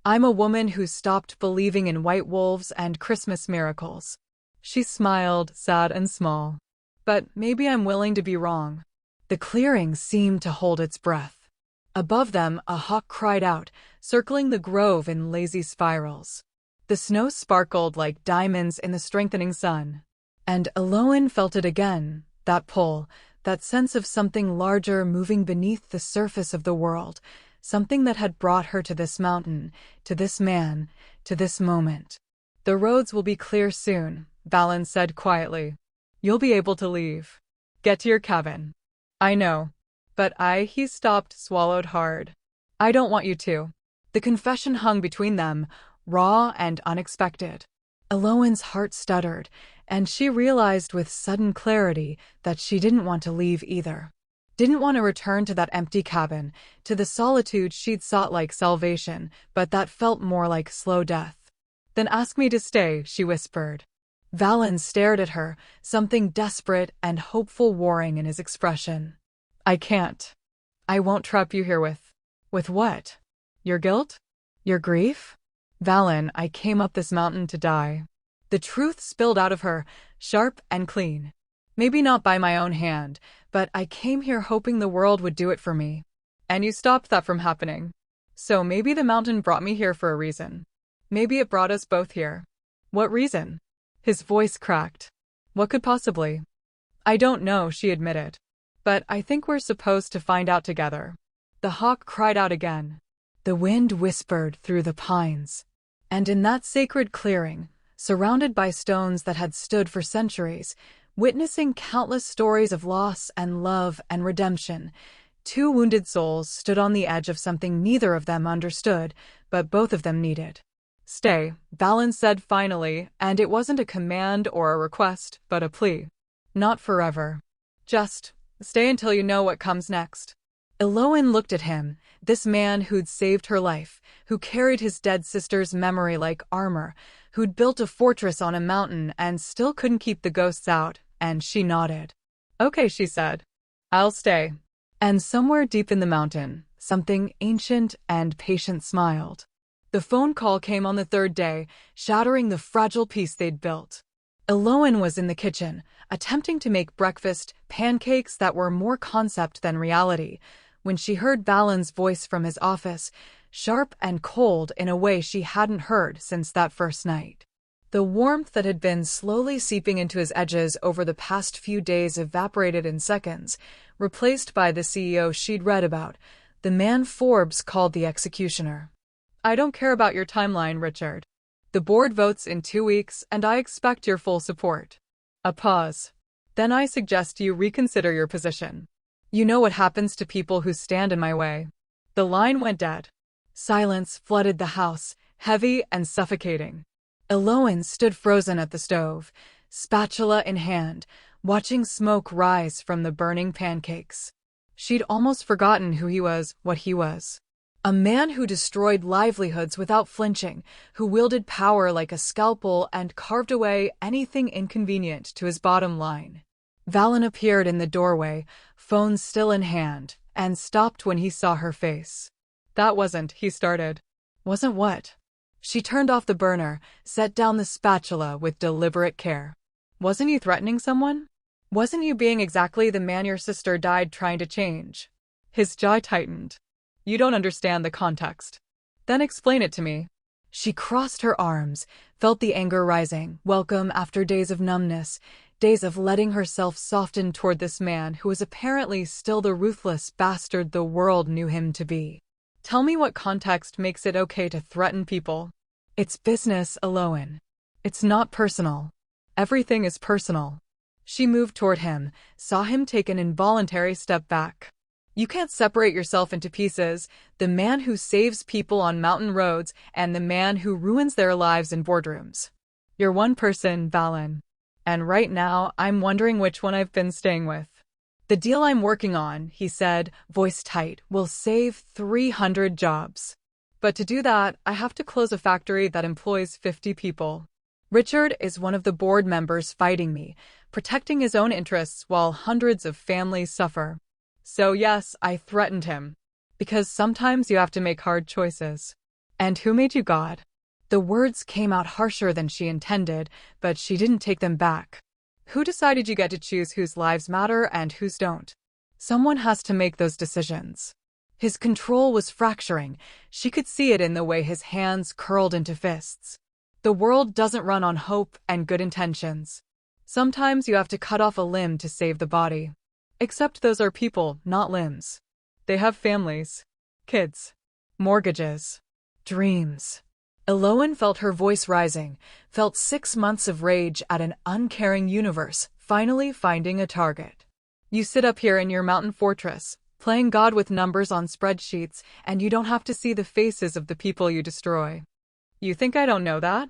I'm a woman who stopped believing in white wolves and Christmas miracles. She smiled, sad and small. But maybe I'm willing to be wrong. The clearing seemed to hold its breath. Above them, a hawk cried out, circling the grove in lazy spirals. The snow sparkled like diamonds in the strengthening sun. And Eloin felt it again, that pull, that sense of something larger moving beneath the surface of the world, something that had brought her to this mountain, to this man, to this moment. The roads will be clear soon, Valen said quietly. You'll be able to leave. Get to your cabin. I know. But he stopped, swallowed hard. I don't want you to. The confession hung between them, raw and unexpected. Eloin's heart stuttered, and she realized with sudden clarity that she didn't want to leave either. Didn't want to return to that empty cabin, to the solitude she'd sought like salvation, but that felt more like slow death. Then ask me to stay, she whispered. Valen stared at her, something desperate and hopeful warring in his expression. I can't. I won't trap you here with what? Your guilt? Your grief? Valen, I came up this mountain to die. The truth spilled out of her, sharp and clean. Maybe not by my own hand, but I came here hoping the world would do it for me. And you stopped that from happening. So maybe the mountain brought me here for a reason. Maybe it brought us both here. What reason? His voice cracked. What could possibly? I don't know, she admitted. But I think we're supposed to find out together. The hawk cried out again. The wind whispered through the pines. And in that sacred clearing, surrounded by stones that had stood for centuries, witnessing countless stories of loss and love and redemption, two wounded souls stood on the edge of something neither of them understood, but both of them needed. Stay, Valen said finally, and it wasn't a command or a request, but a plea. Not forever. Just stay until you know what comes next. Eloin looked at him, this man who'd saved her life, who carried his dead sister's memory like armor, who'd built a fortress on a mountain and still couldn't keep the ghosts out, and she nodded. Okay, she said. I'll stay. And somewhere deep in the mountain, something ancient and patient smiled. The phone call came on the third day, shattering the fragile peace they'd built. Eloin was in the kitchen, attempting to make breakfast, pancakes that were more concept than reality, when she heard Valen's voice from his office, sharp and cold in a way she hadn't heard since that first night. The warmth that had been slowly seeping into his edges over the past few days evaporated in seconds, replaced by the CEO she'd read about, the man Forbes called the executioner. I don't care about your timeline, Richard. The board votes in 2 weeks, and I expect your full support. A pause. Then I suggest you reconsider your position. You know what happens to people who stand in my way. The line went dead. Silence flooded the house, heavy and suffocating. Eloin stood frozen at the stove, spatula in hand, watching smoke rise from the burning pancakes. She'd almost forgotten who he was, what he was. A man who destroyed livelihoods without flinching, who wielded power like a scalpel and carved away anything inconvenient to his bottom line. Valen appeared in the doorway, phone still in hand, and stopped when he saw her face. That wasn't, he started. Wasn't what? She turned off the burner, set down the spatula with deliberate care. Wasn't you threatening someone? Wasn't you being exactly the man your sister died trying to change? His jaw tightened. You don't understand the context. Then explain it to me. She crossed her arms, felt the anger rising, welcome after days of numbness, days of letting herself soften toward this man who was apparently still the ruthless bastard the world knew him to be. Tell me what context makes it okay to threaten people. It's business, Eloin. It's not personal. Everything is personal. She moved toward him, saw him take an involuntary step back. You can't separate yourself into pieces, the man who saves people on mountain roads and the man who ruins their lives in boardrooms. You're one person, Valen. And right now, I'm wondering which one I've been staying with. The deal I'm working on, he said, voice tight, will save 300 jobs. But to do that, I have to close a factory that employs 50 people. Richard is one of the board members fighting me, protecting his own interests while hundreds of families suffer. So yes, I threatened him. Because sometimes you have to make hard choices. And who made you God? The words came out harsher than she intended, but she didn't take them back. Who decided you get to choose whose lives matter and whose don't? Someone has to make those decisions. His control was fracturing. She could see it in the way his hands curled into fists. The world doesn't run on hope and good intentions. Sometimes you have to cut off a limb to save the body. Except those are people, not limbs. They have families, kids, mortgages, dreams. Eloin felt her voice rising, felt 6 months of rage at an uncaring universe, finally finding a target. You sit up here in your mountain fortress, playing God with numbers on spreadsheets, and you don't have to see the faces of the people you destroy. You think I don't know that?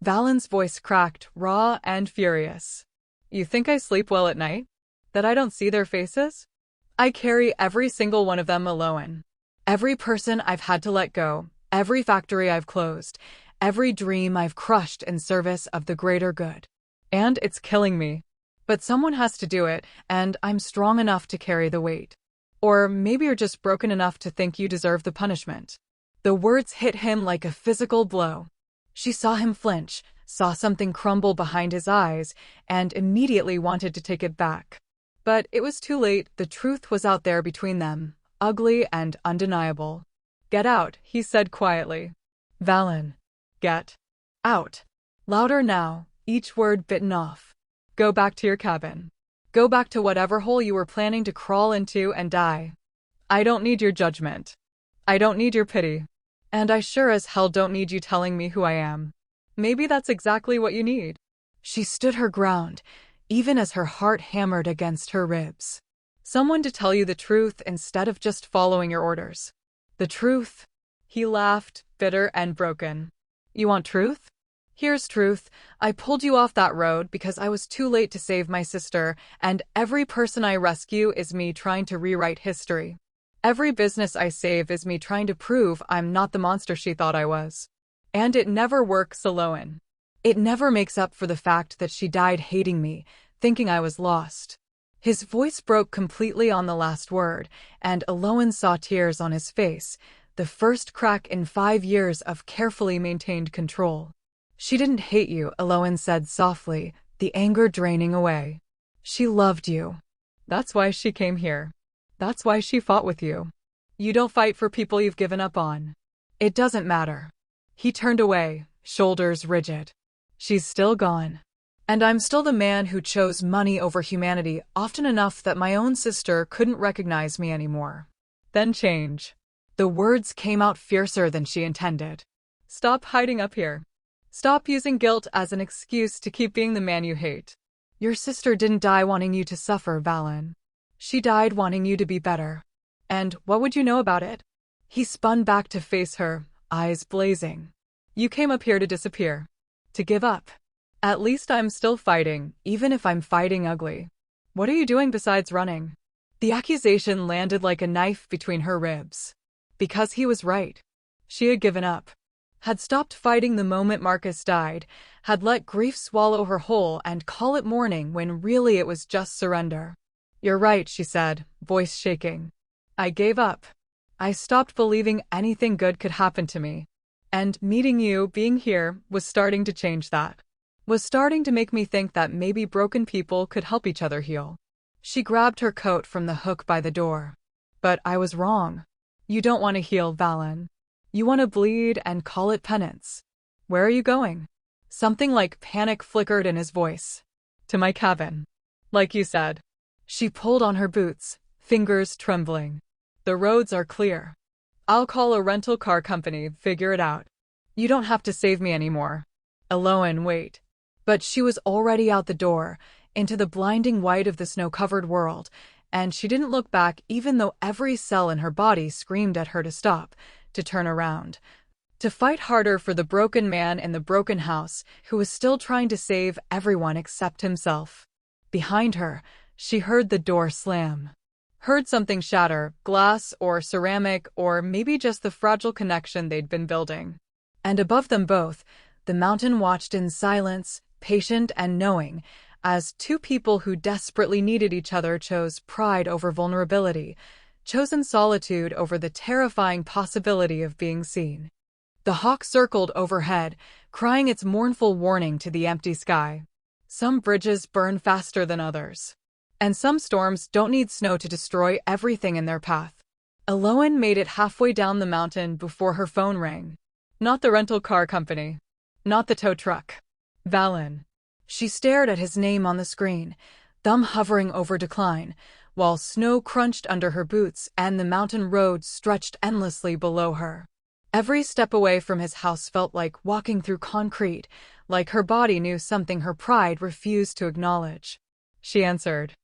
Valen's voice cracked, raw and furious. You think I sleep well at night? That I don't see their faces? I carry every single one of them alone. Every person I've had to let go, every factory I've closed, every dream I've crushed in service of the greater good. And it's killing me. But someone has to do it, and I'm strong enough to carry the weight. Or maybe you're just broken enough to think you deserve the punishment. The words hit him like a physical blow. She saw him flinch, saw something crumble behind his eyes, and immediately wanted to take it back. But it was too late. The truth was out there between them, ugly and undeniable. Get out, he said quietly. Valen. Get out. Louder now, each word bitten off. Go back to your cabin. Go back to whatever hole you were planning to crawl into and die. I don't need your judgment. I don't need your pity. And I sure as hell don't need you telling me who I am. Maybe that's exactly what you need. She stood her ground, even as her heart hammered against her ribs. Someone to tell you the truth instead of just following your orders. The truth? He laughed, bitter and broken. You want truth? Here's truth. I pulled you off that road because I was too late to save my sister, and every person I rescue is me trying to rewrite history. Every business I save is me trying to prove I'm not the monster she thought I was. And it never works, Eloin. It never makes up for the fact that she died hating me, thinking I was lost. His voice broke completely on the last word, and Eloin saw tears on his face, the first crack in 5 years of carefully maintained control. She didn't hate you, Eloin said softly, the anger draining away. She loved you. That's why she came here. That's why she fought with you. You don't fight for people you've given up on. It doesn't matter. He turned away, shoulders rigid. She's still gone. And I'm still the man who chose money over humanity often enough that my own sister couldn't recognize me anymore. Then change. The words came out fiercer than she intended. Stop hiding up here. Stop using guilt as an excuse to keep being the man you hate. Your sister didn't die wanting you to suffer, Valen. She died wanting you to be better. And what would you know about it? He spun back to face her, eyes blazing. You came up here to disappear. To give up. At least I'm still fighting, even if I'm fighting ugly. What are you doing besides running? The accusation landed like a knife between her ribs. Because he was right. She had given up. Had stopped fighting the moment Marcus died, had let grief swallow her whole and call it mourning when really it was just surrender. You're right, she said, voice shaking. I gave up. I stopped believing anything good could happen to me. And meeting you, being here, was starting to change that. Was starting to make me think that maybe broken people could help each other heal. She grabbed her coat from the hook by the door. But I was wrong. You don't want to heal, Valen. You want to bleed and call it penance. Where are you going? Something like panic flickered in his voice. To my cabin. Like you said. She pulled on her boots, fingers trembling. The roads are clear. I'll call a rental car company, figure it out. You don't have to save me anymore. Eloan, wait. But she was already out the door, into the blinding white of the snow-covered world, and she didn't look back even though every cell in her body screamed at her to stop, to turn around. To fight harder for the broken man in the broken house who was still trying to save everyone except himself. Behind her, she heard the door slam. Heard something shatter, glass or ceramic or maybe just the fragile connection they'd been building. And above them both, the mountain watched in silence, patient and knowing, as two people who desperately needed each other chose pride over vulnerability, chosen solitude over the terrifying possibility of being seen. The hawk circled overhead, crying its mournful warning to the empty sky. Some bridges burn faster than others. And some storms don't need snow to destroy everything in their path. Eloan made it halfway down the mountain before her phone rang. Not the rental car company. Not the tow truck. Valen. She stared at his name on the screen, thumb hovering over decline, while snow crunched under her boots and the mountain road stretched endlessly below her. Every step away from his house felt like walking through concrete, like her body knew something her pride refused to acknowledge. She answered.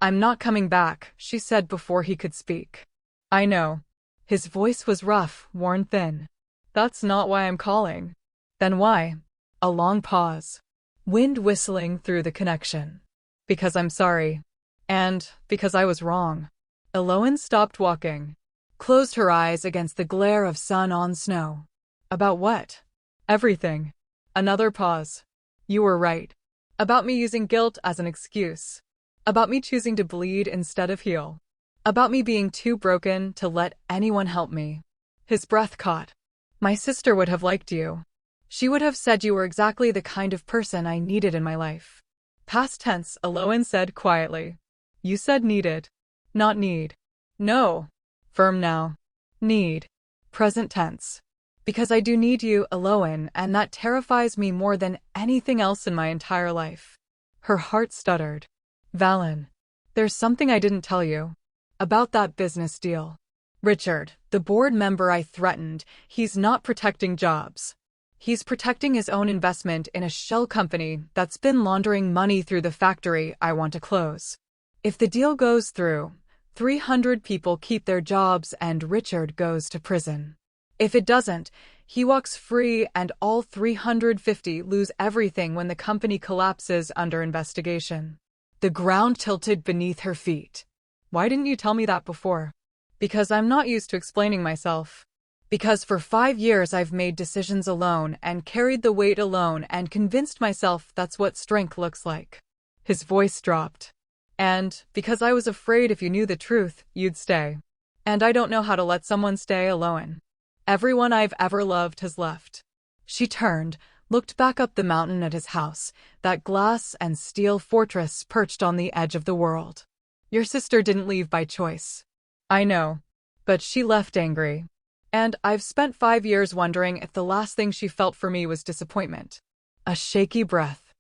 I'm not coming back, she said before he could speak. I know. His voice was rough, worn thin. That's not why I'm calling. Then why? A long pause. Wind whistling through the connection. Because I'm sorry. And because I was wrong. Eloan stopped walking. Closed her eyes against the glare of sun on snow. About what? Everything. Another pause. You were right. About me using guilt as an excuse. About me choosing to bleed instead of heal. About me being too broken to let anyone help me. His breath caught. My sister would have liked you. She would have said you were exactly the kind of person I needed in my life. Past tense, Eloan said quietly. You said needed. Not need. No. Firm now. Need. Present tense. Because I do need you, Eloan, and that terrifies me more than anything else in my entire life. Her heart stuttered. Valen. There's something I didn't tell you. About that business deal. Richard, the board member I threatened, he's not protecting jobs. He's protecting his own investment in a shell company that's been laundering money through the factory I want to close. If the deal goes through, 300 people keep their jobs and Richard goes to prison. If it doesn't, he walks free and all 350 lose everything when the company collapses under investigation. The ground tilted beneath her feet. Why didn't you tell me that before? Because I'm not used to explaining myself. Because for 5 years I've made decisions alone and carried the weight alone and convinced myself that's what strength looks like. His voice dropped. And because I was afraid if you knew the truth, you'd stay. And I don't know how to let someone stay alone. Everyone I've ever loved has left. She turned, looked back up the mountain at his house, that glass and steel fortress perched on the edge of the world. Your sister didn't leave by choice. I know. But she left angry. And I've spent 5 years wondering if the last thing she felt for me was disappointment. A shaky breath.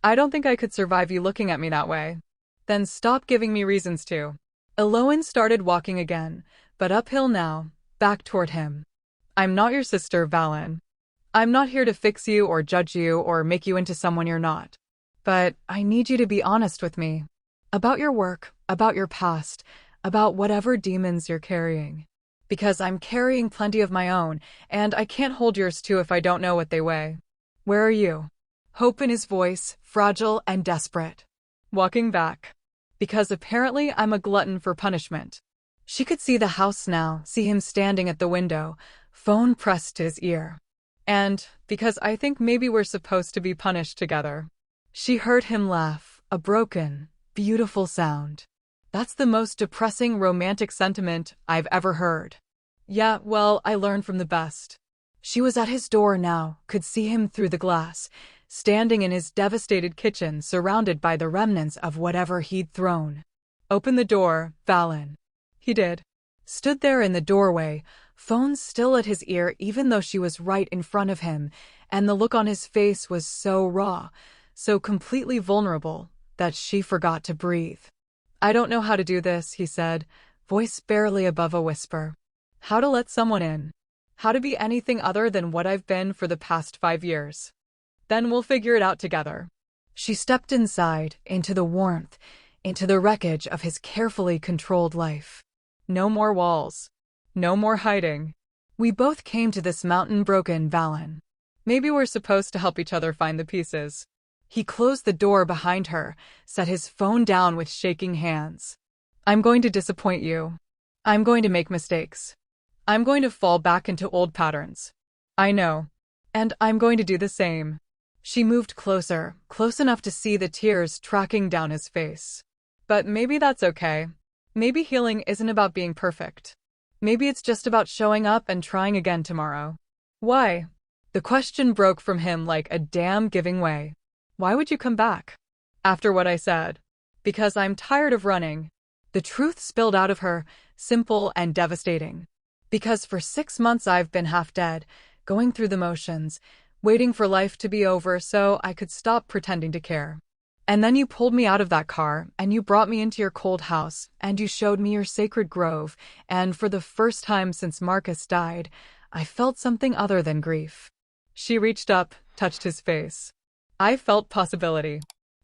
I don't think I could survive you looking at me that way. Then stop giving me reasons to. Eloan started walking again, but uphill now, back toward him. I'm not your sister, Valen. I'm not here to fix you or judge you or make you into someone you're not. But I need you to be honest with me. About your work, about your past, about whatever demons you're carrying. Because I'm carrying plenty of my own, and I can't hold yours too if I don't know what they weigh. Where are you? Hope in his voice, fragile and desperate. Walking back. Because apparently I'm a glutton for punishment. She could see the house now, see him standing at the window, phone pressed to his ear. And, because I think maybe we're supposed to be punished together. She heard him laugh, a broken, beautiful sound. That's the most depressing romantic sentiment I've ever heard. Yeah, well, I learned from the best. She was at his door now, could see him through the glass, standing in his devastated kitchen surrounded by the remnants of whatever he'd thrown. Open the door, Valen. He did. Stood there in the doorway, phone still at his ear even though she was right in front of him, and the look on his face was so raw, so completely vulnerable, that she forgot to breathe. I don't know how to do this, he said, voice barely above a whisper. How to let someone in. How to be anything other than what I've been for the past 5 years. Then we'll figure it out together. She stepped inside, into the warmth, into the wreckage of his carefully controlled life. No more walls. No more hiding. We both came to this mountain broken, Valen. Maybe we're supposed to help each other find the pieces. He closed the door behind her, set his phone down with shaking hands. I'm going to disappoint you. I'm going to make mistakes. I'm going to fall back into old patterns. I know. And I'm going to do the same. She moved closer, close enough to see the tears tracking down his face. But maybe that's okay. Maybe healing isn't about being perfect. Maybe it's just about showing up and trying again tomorrow. Why? The question broke from him like a dam giving way. Why would you come back? After what I said. Because I'm tired of running. The truth spilled out of her, simple and devastating. Because for 6 months I've been half dead, going through the motions, waiting for life to be over so I could stop pretending to care. And then you pulled me out of that car, and you brought me into your cold house, and you showed me your sacred grove, and for the first time since Marcus died, I felt something other than grief. She reached up, touched his face. I felt possibility.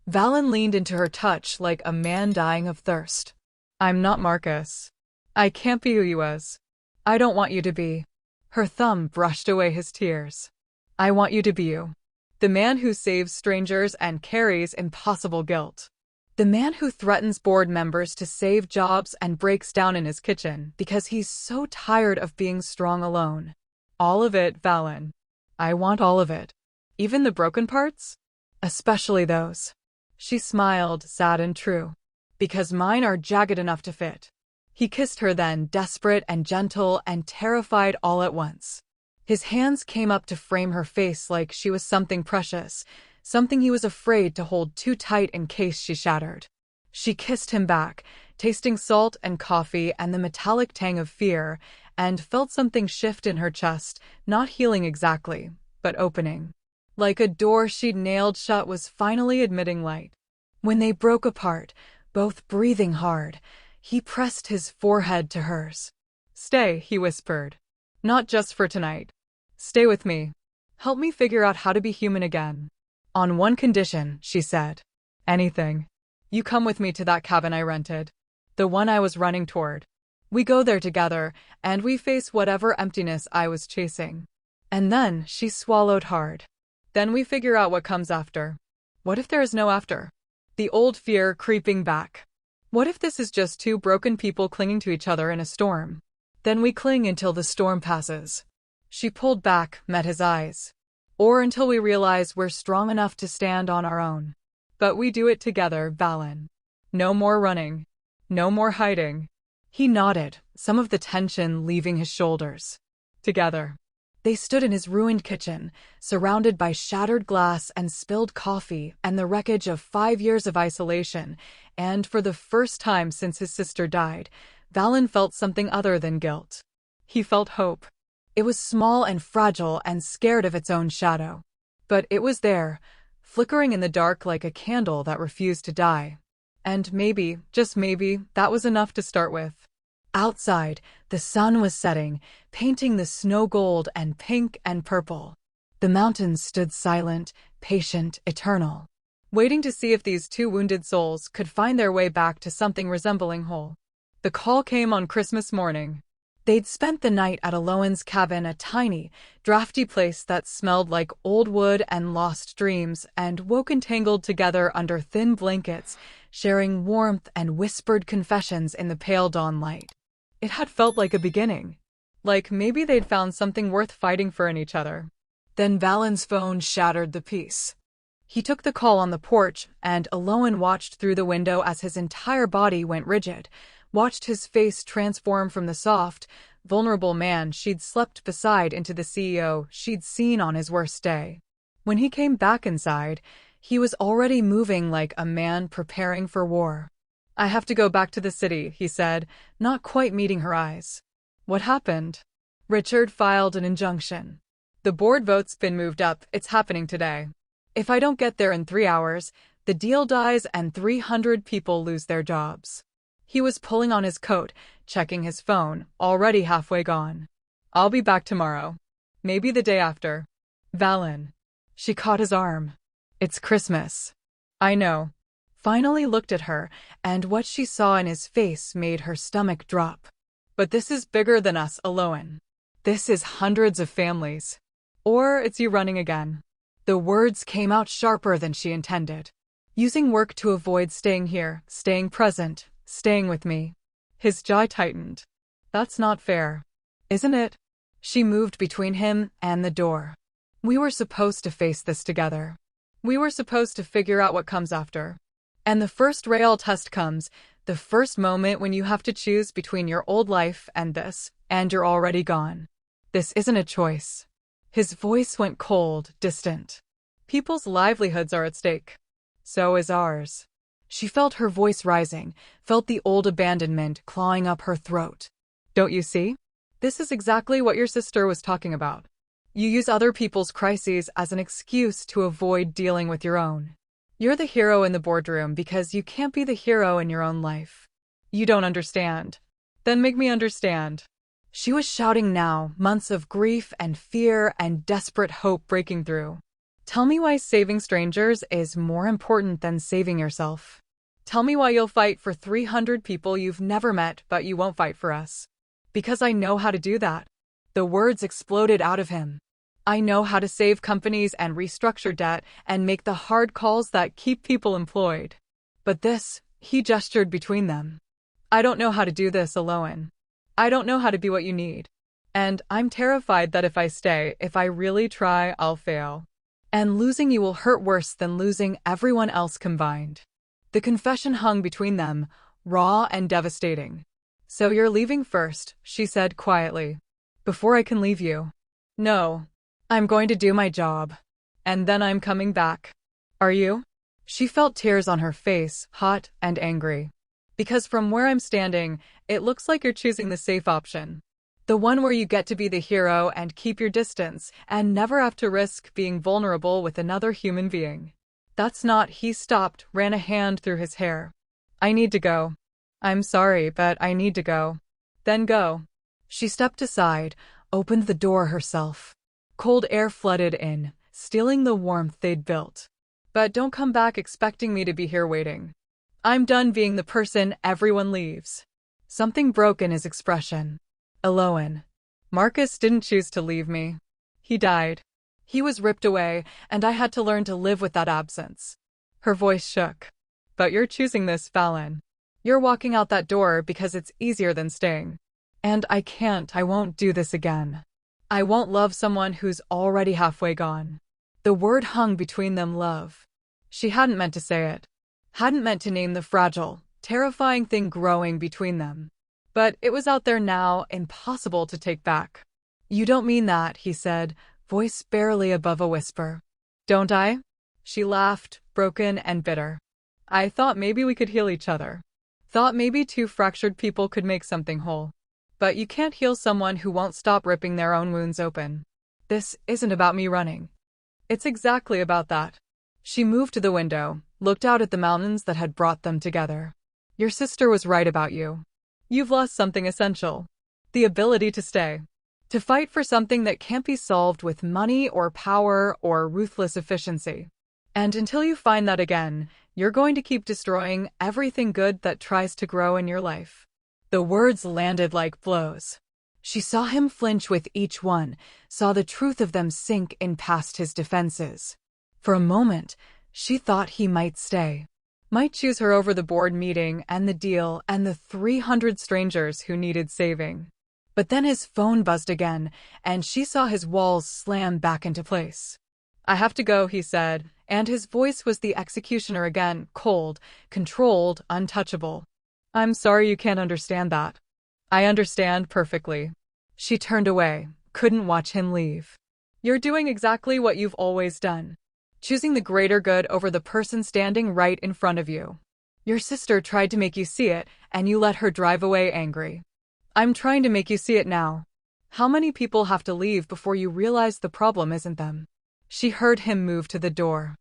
Valen leaned into her touch like a man dying of thirst. I'm not Marcus. I can't be who you was. I don't want you to be. Her thumb brushed away his tears. I want you to be you. The man who saves strangers and carries impossible guilt. The man who threatens board members to save jobs and breaks down in his kitchen because he's so tired of being strong alone. All of it, Valen. I want all of it. Even the broken parts? Especially those. She smiled, sad and true. Because mine are jagged enough to fit. He kissed her then, desperate and gentle and terrified all at once. His hands came up to frame her face like she was something precious, something he was afraid to hold too tight in case she shattered. She kissed him back, tasting salt and coffee and the metallic tang of fear, and felt something shift in her chest, not healing exactly, but opening. Like a door she'd nailed shut was finally admitting light. When they broke apart, both breathing hard, he pressed his forehead to hers. Stay, he whispered. Not just for tonight. Stay with me. Help me figure out how to be human again. On one condition, she said. Anything. You come with me to that cabin I rented. The one I was running toward. We go there together, and we face whatever emptiness I was chasing. And then she swallowed hard. Then we figure out what comes after. What if there is no after? The old fear creeping back. What if this is just two broken people clinging to each other in a storm? Then we cling until the storm passes. She pulled back, met his eyes. Or until we realize we're strong enough to stand on our own. But we do it together, Valen. No more running. No more hiding. He nodded, some of the tension leaving his shoulders. Together. They stood in his ruined kitchen, surrounded by shattered glass and spilled coffee and the wreckage of 5 years of isolation, and for the first time since his sister died, Valen felt something other than guilt. He felt hope. It was small and fragile and scared of its own shadow. But it was there, flickering in the dark like a candle that refused to die. And maybe, just maybe, that was enough to start with. Outside, the sun was setting, painting the snow gold and pink and purple. The mountains stood silent, patient, eternal, waiting to see if these two wounded souls could find their way back to something resembling whole. The call came on Christmas morning. They'd spent the night at Alohan's cabin, a tiny, drafty place that smelled like old wood and lost dreams, and woken tangled together under thin blankets, sharing warmth and whispered confessions in the pale dawn light. It had felt like a beginning. Like maybe they'd found something worth fighting for in each other. Then Valen's phone shattered the peace. He took the call on the porch, and Alohan watched through the window as his entire body went rigid, watched his face transform from the soft, vulnerable man she'd slept beside into the CEO she'd seen on his worst day. When he came back inside, he was already moving like a man preparing for war. "I have to go back to the city," he said, not quite meeting her eyes. "What happened?" Richard filed an injunction. "The board vote's been moved up. It's happening today. If I don't get there in 3 hours, the deal dies and 300 people lose their jobs." He was pulling on his coat, checking his phone, already halfway gone. "I'll be back tomorrow. Maybe the day after." "Valen." She caught his arm. "It's Christmas." "I know." Finally looked at her, and what she saw in his face made her stomach drop. "But this is bigger than us, Alohan. This is hundreds of families. Or it's you running again." The words came out sharper than she intended. "Using work to avoid staying here, staying present, staying with me." His jaw tightened. "That's not fair. Isn't it?" She moved between him and the door. "We were supposed to face this together. We were supposed to figure out what comes after. And the first real test comes, the first moment when you have to choose between your old life and this, and you're already gone. This isn't a choice." His voice went cold, distant. "People's livelihoods are at stake. So is ours." She felt her voice rising, felt the old abandonment clawing up her throat. "Don't you see? This is exactly what your sister was talking about. You use other people's crises as an excuse to avoid dealing with your own. You're the hero in the boardroom because you can't be the hero in your own life. You don't understand. Then make me understand." She was shouting now, months of grief and fear and desperate hope breaking through. "Tell me why saving strangers is more important than saving yourself. Tell me why you'll fight for 300 people you've never met, but you won't fight for us. Because I know how to do that." The words exploded out of him. "I know how to save companies and restructure debt and make the hard calls that keep people employed. But this," he gestured between them. "I don't know how to do this alone. I don't know how to be what you need. And I'm terrified that if I stay, if I really try, I'll fail. And losing you will hurt worse than losing everyone else combined." The confession hung between them, raw and devastating. "So you're leaving first," she said quietly. "Before I can leave you." "No. I'm going to do my job. And then I'm coming back." "Are you?" She felt tears on her face, hot and angry. "Because from where I'm standing, it looks like you're choosing the safe option. The one where you get to be the hero and keep your distance and never have to risk being vulnerable with another human being. That's not." He stopped, ran a hand through his hair. "I need to go. I'm sorry, but I need to go." "Then go." She stepped aside, opened the door herself. Cold air flooded in, stealing the warmth they'd built. "But don't come back expecting me to be here waiting. I'm done being the person everyone leaves." Something broke in his expression. "Alohan. Marcus didn't choose to leave me. He died. He was ripped away, and I had to learn to live with that absence." Her voice shook. "But you're choosing this, Valen. You're walking out that door because it's easier than staying. And I won't do this again. I won't love someone who's already halfway gone." The word hung between them, love. She hadn't meant to say it. Hadn't meant to name the fragile, terrifying thing growing between them. But it was out there now, impossible to take back. "You don't mean that," he said, voice barely above a whisper. "Don't I?" She laughed, broken and bitter. "I thought maybe we could heal each other. Thought maybe two fractured people could make something whole. But you can't heal someone who won't stop ripping their own wounds open. This isn't about me running. It's exactly about that." She moved to the window, looked out at the mountains that had brought them together. "Your sister was right about you. You've lost something essential. The ability to stay. To fight for something that can't be solved with money or power or ruthless efficiency. And until you find that again, you're going to keep destroying everything good that tries to grow in your life." The words landed like blows. She saw him flinch with each one, saw the truth of them sink in past his defenses. For a moment, she thought he might stay. Might choose her over the board meeting and the deal and the 300 strangers who needed saving. But then his phone buzzed again, and she saw his walls slam back into place. "I have to go," he said, and his voice was the executioner again, cold, controlled, untouchable. "I'm sorry you can't understand that." "I understand perfectly." She turned away, couldn't watch him leave. "You're doing exactly what you've always done. Choosing the greater good over the person standing right in front of you. Your sister tried to make you see it, and you let her drive away angry. I'm trying to make you see it now. How many people have to leave before you realize the problem isn't them?" She heard him move to the door.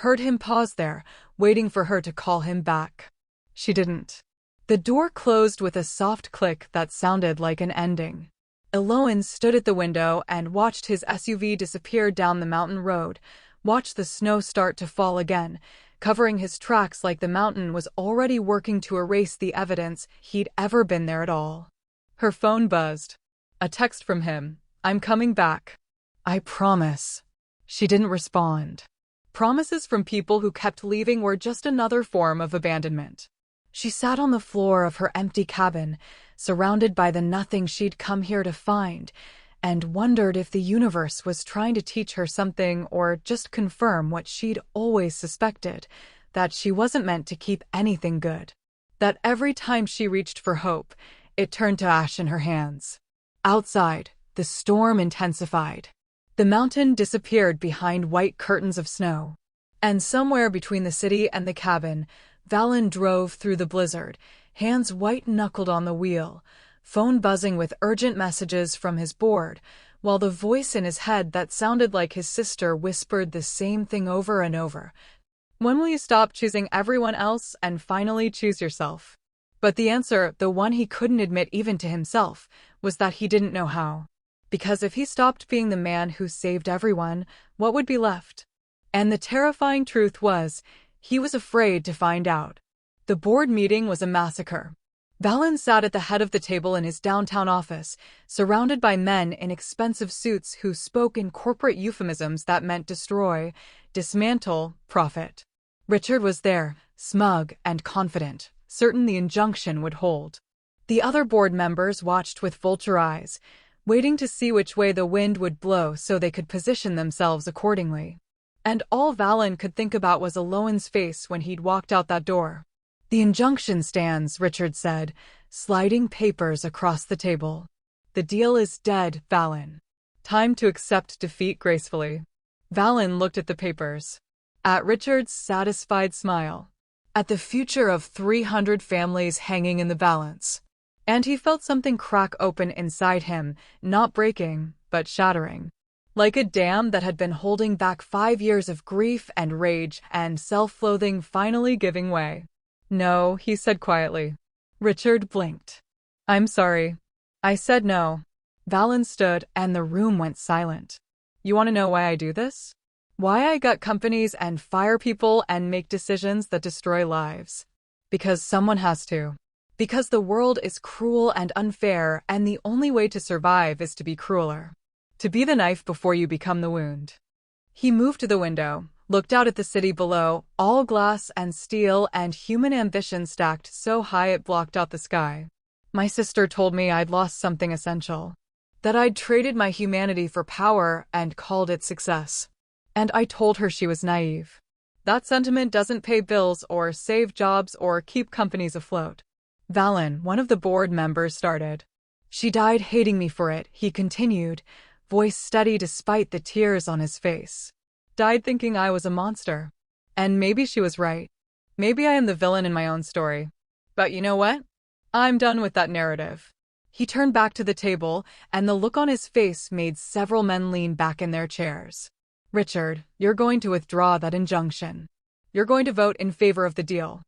Heard him pause there, waiting for her to call him back. She didn't. The door closed with a soft click that sounded like an ending. Eloin stood at the window and watched his SUV disappear down the mountain road, watched the snow start to fall again, covering his tracks like the mountain was already working to erase the evidence he'd ever been there at all. Her phone buzzed. A text from him. "I'm coming back. I promise." She didn't respond. Promises from people who kept leaving were just another form of abandonment. She sat on the floor of her empty cabin, surrounded by the nothing she'd come here to find, and wondered if the universe was trying to teach her something or just confirm what she'd always suspected, that she wasn't meant to keep anything good. That every time she reached for hope, it turned to ash in her hands. Outside, the storm intensified. The mountain disappeared behind white curtains of snow. And somewhere between the city and the cabin, Valen drove through the blizzard, hands white-knuckled on the wheel, phone buzzing with urgent messages from his board, while the voice in his head that sounded like his sister whispered the same thing over and over. "When will you stop choosing everyone else and finally choose yourself?" But the answer, the one he couldn't admit even to himself, was that he didn't know how. Because if he stopped being the man who saved everyone, what would be left? And the terrifying truth was, he was afraid to find out. The board meeting was a massacre. Valen sat at the head of the table in his downtown office, surrounded by men in expensive suits who spoke in corporate euphemisms that meant destroy, dismantle, profit. Richard was there, smug and confident, certain the injunction would hold. The other board members watched with vulture eyes, waiting to see which way the wind would blow so they could position themselves accordingly. And all Valen could think about was Eloin's face when he'd walked out that door. "The injunction stands," Richard said, sliding papers across the table. "The deal is dead, Valen. Time to accept defeat gracefully." Valen looked at the papers. At Richard's satisfied smile. At the future of 300 families hanging in the balance. And he felt something crack open inside him, not breaking, but shattering. Like a dam that had been holding back 5 years of grief and rage and self-loathing finally giving way. "No," he said quietly. Richard blinked. "I'm sorry. I said no." Valen stood, and the room went silent. "You want to know why I do this? Why I gut companies and fire people and make decisions that destroy lives? Because someone has to. Because the world is cruel and unfair, and the only way to survive is to be crueler. To be the knife before you become the wound." He moved to the window, looked out at the city below, all glass and steel and human ambition stacked so high it blocked out the sky. "My sister told me I'd lost something essential. That I'd traded my humanity for power and called it success. And I told her she was naive. That sentiment doesn't pay bills or save jobs or keep companies afloat." Valen, one of the board members, started. "She died hating me for it," he continued, voice steady despite the tears on his face. "Died thinking I was a monster. And maybe she was right. Maybe I am the villain in my own story. But you know what? I'm done with that narrative." He turned back to the table, and the look on his face made several men lean back in their chairs. "Richard, you're going to withdraw that injunction. You're going to vote in favor of the deal.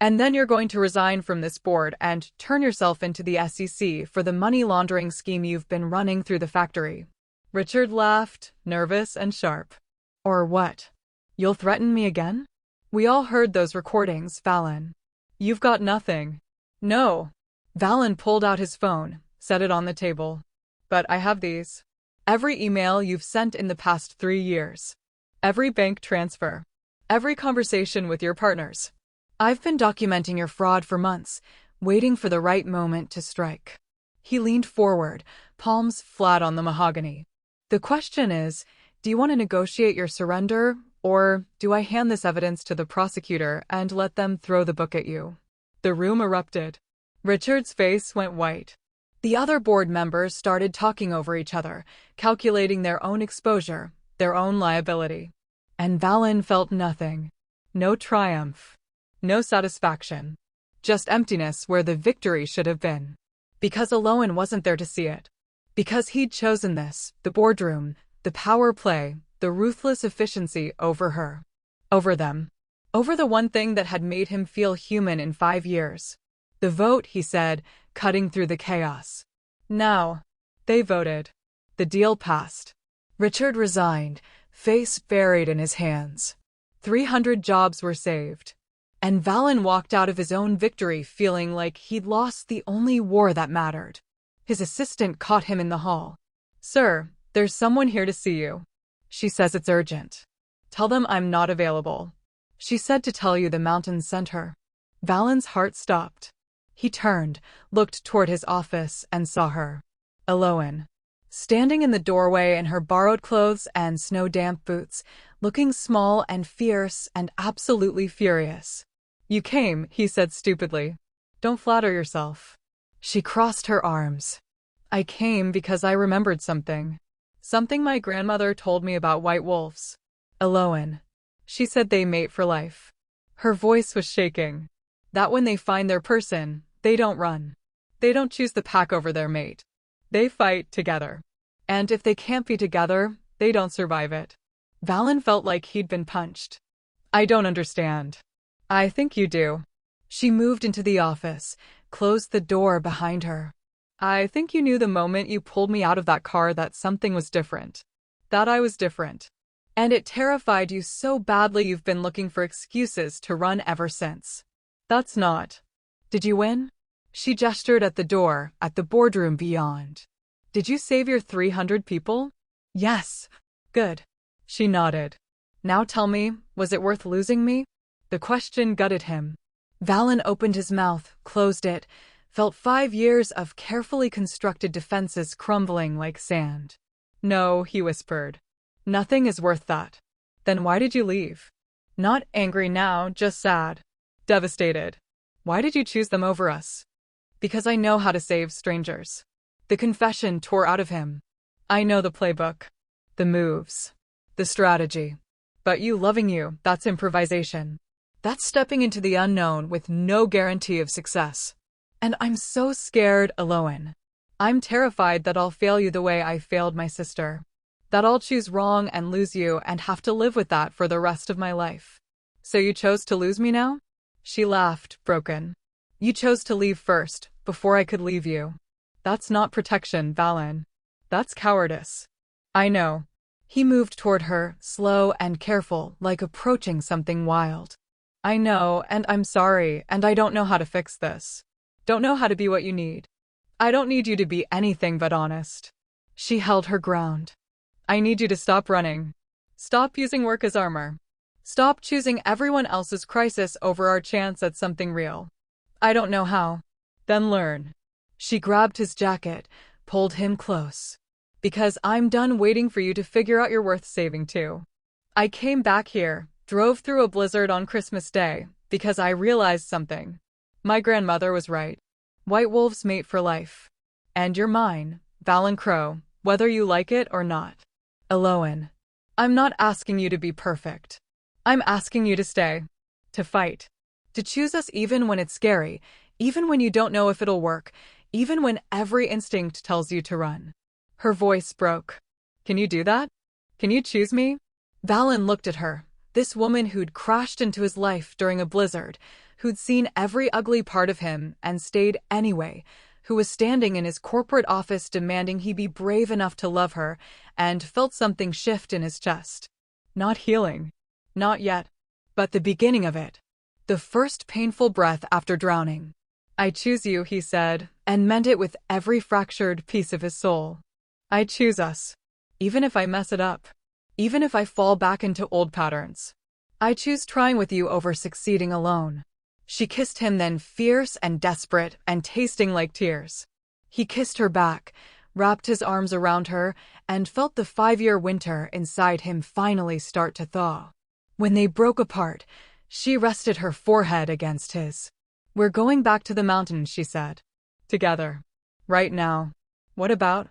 And then you're going to resign from this board and turn yourself into the SEC for the money laundering scheme you've been running through the factory." Richard laughed, nervous and sharp. "Or what? You'll threaten me again? We all heard those recordings, Valen. You've got nothing." "No." Valen pulled out his phone, set it on the table. But I have these. Every email you've sent in the past 3 years. Every bank transfer. Every conversation with your partners. I've been documenting your fraud for months, waiting for the right moment to strike. He leaned forward, palms flat on the mahogany. The question is, do you want to negotiate your surrender, or do I hand this evidence to the prosecutor and let them throw the book at you? The room erupted. Richard's face went white. The other board members started talking over each other, calculating their own exposure, their own liability. And Valen felt nothing. No triumph. No satisfaction. Just emptiness where the victory should have been. Because Aloan wasn't there to see it. Because he'd chosen this, the boardroom, the power play, the ruthless efficiency over her. Over them. Over the one thing that had made him feel human in 5 years. The vote, he said, cutting through the chaos. Now. They voted. The deal passed. Richard resigned, face buried in his hands. 300 jobs were saved. And Valen walked out of his own victory feeling like he'd lost the only war that mattered. His assistant caught him in the hall. "Sir, there's someone here to see you. She says it's urgent. Tell them I'm not available." She said to tell you the mountains sent her. Valen's heart stopped. He turned, looked toward his office, and saw her. Aloan. Standing in the doorway in her borrowed clothes and snow-damp boots, looking small and fierce and absolutely furious. "You came," he said stupidly. "Don't flatter yourself." She crossed her arms. "I came because I remembered something. Something my grandmother told me about white wolves. Aloan. She said they mate for life." Her voice was shaking. "That when they find their person, they don't run. They don't choose the pack over their mate. They fight together. And if they can't be together, they don't survive it." Valen felt like he'd been punched. "I don't understand." "I think you do." She moved into the office, closed the door behind her. "I think you knew the moment you pulled me out of that car that something was different. That I was different. And it terrified you so badly you've been looking for excuses to run ever since. That's not. Did you win?" She gestured at the door, at the boardroom beyond. "Did you save your 300 people?" "Yes." "Good." She nodded. "Now tell me, was it worth losing me?" The question gutted him. Valen opened his mouth, closed it, felt 5 years of carefully constructed defenses crumbling like sand. "No," he whispered. "Nothing is worth that." "Then why did you leave?" "Not angry now, just sad. Devastated." "Why did you choose them over us?" "Because I know how to save strangers." The confession tore out of him. "I know the playbook. The moves. The strategy. But you loving you, that's improvisation. That's stepping into the unknown with no guarantee of success. And I'm so scared, Aloan. I'm terrified that I'll fail you the way I failed my sister. That I'll choose wrong and lose you and have to live with that for the rest of my life." "So you chose to lose me now?" She laughed, broken. "You chose to leave first, before I could leave you. That's not protection, Valen. That's cowardice." "I know." He moved toward her, slow and careful, like approaching something wild. "I know, and I'm sorry, and I don't know how to fix this. Don't know how to be what you need. I don't need you to be anything but honest." She held her ground. "I need you to stop running. Stop using work as armor. Stop choosing everyone else's crisis over our chance at something real. I don't know how." "Then learn." She grabbed his jacket, pulled him close. "Because I'm done waiting for you to figure out you're worth saving too. I came back here, drove through a blizzard on Christmas Day, because I realized something. My grandmother was right. White wolves mate for life. And you're mine, Valen Crow, whether you like it or not. Aloan. I'm not asking you to be perfect. I'm asking you to stay. To fight. To choose us even when it's scary, even when you don't know if it'll work, even when every instinct tells you to run." Her voice broke. "Can you do that? Can you choose me?" Valen looked at her, this woman who'd crashed into his life during a blizzard, who'd seen every ugly part of him and stayed anyway, who was standing in his corporate office demanding he be brave enough to love her, and felt something shift in his chest. Not healing. Not yet. But the beginning of it. The first painful breath after drowning. "I choose you," he said, and meant it with every fractured piece of his soul. I choose us. Even if I mess it up. Even if I fall back into old patterns. I choose trying with you over succeeding alone. She kissed him then, fierce and desperate and tasting like tears. He kissed her back, wrapped his arms around her, and felt the 5-year winter inside him finally start to thaw. When they broke apart, she rested her forehead against his. We're going back to the mountain, she said. Together. Right now. What about?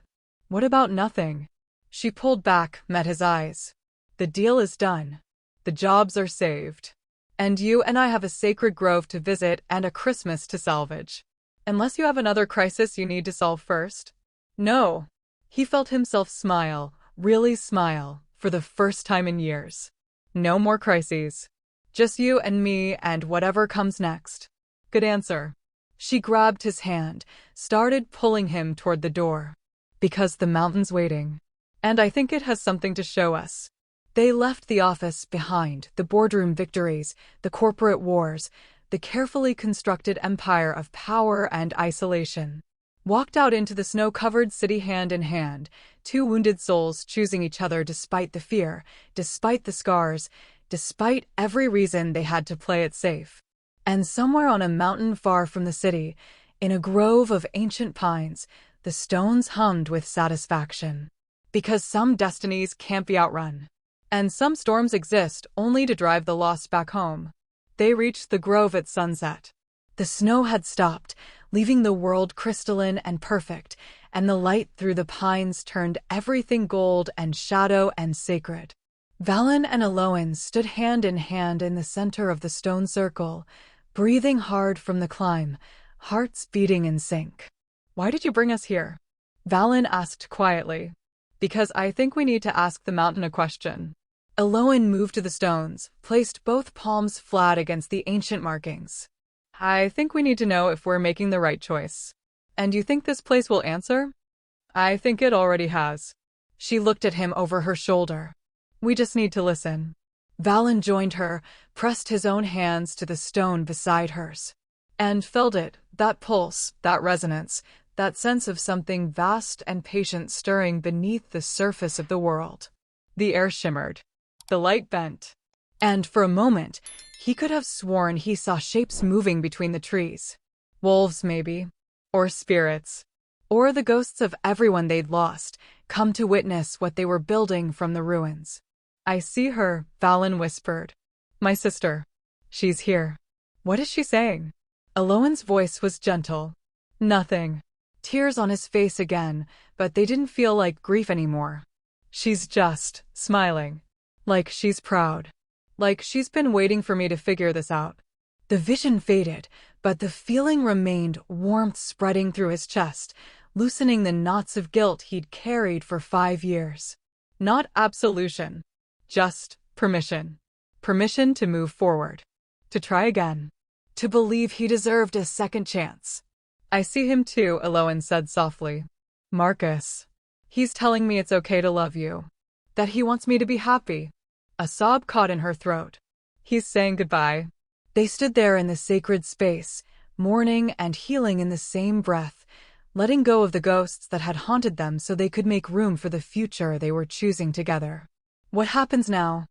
What about nothing? She pulled back, met his eyes. The deal is done. The jobs are saved. And you and I have a sacred grove to visit and a Christmas to salvage. Unless you have another crisis you need to solve first. No. He felt himself smile, really smile, for the first time in years. No more crises. Just you and me and whatever comes next. Good answer. She grabbed his hand, started pulling him toward the door. Because the mountain's waiting. And I think it has something to show us. They left the office behind, the boardroom victories, the corporate wars, the carefully constructed empire of power and isolation. Walked out into the snow-covered city hand in hand, two wounded souls choosing each other despite the fear, despite the scars, despite every reason they had to play it safe. And somewhere on a mountain far from the city, in a grove of ancient pines, the stones hummed with satisfaction. Because some destinies can't be outrun. And some storms exist only to drive the lost back home. They reached the grove at sunset. The snow had stopped, leaving the world crystalline and perfect, and the light through the pines turned everything gold and shadow and sacred. Valen and Eloin stood hand in hand in the center of the stone circle, breathing hard from the climb, hearts beating in sync. Why did you bring us here? Valen asked quietly. Because I think we need to ask the mountain a question. Eloin moved to the stones, placed both palms flat against the ancient markings. I think we need to know if we're making the right choice. And you think this place will answer? I think it already has. She looked at him over her shoulder. We just need to listen. Valen joined her, pressed his own hands to the stone beside hers. And felt it, that pulse, that resonance, that sense of something vast and patient stirring beneath the surface of the world. The air shimmered. The light bent. And for a moment, he could have sworn he saw shapes moving between the trees. Wolves, maybe. Or spirits. Or the ghosts of everyone they'd lost, come to witness what they were building from the ruins. I see her, Valen whispered. My sister. She's here. What is she saying? Eloin's voice was gentle. Nothing. Tears on his face again, but they didn't feel like grief anymore. She's just smiling. Like she's proud. Like she's been waiting for me to figure this out. The vision faded, but the feeling remained, warmth spreading through his chest, loosening the knots of guilt he'd carried for 5 years. Not absolution. Just permission. Permission to move forward. To try again. To believe he deserved a second chance. I see him too, Eloin said softly. Marcus. He's telling me it's okay to love you. That he wants me to be happy. A sob caught in her throat. He's saying goodbye. They stood there in the sacred space, mourning and healing in the same breath, letting go of the ghosts that had haunted them so they could make room for the future they were choosing together. What happens now?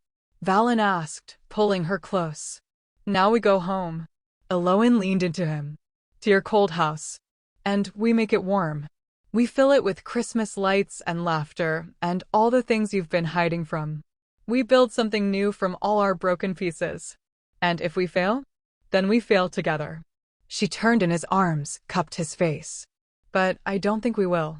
Valen asked, pulling her close. Now we go home. Eloin leaned into him. To your cold house. And we make it warm. We fill it with Christmas lights and laughter and all the things you've been hiding from. We build something new from all our broken pieces. And if we fail, then we fail together. She turned in his arms, cupped his face. But I don't think we will.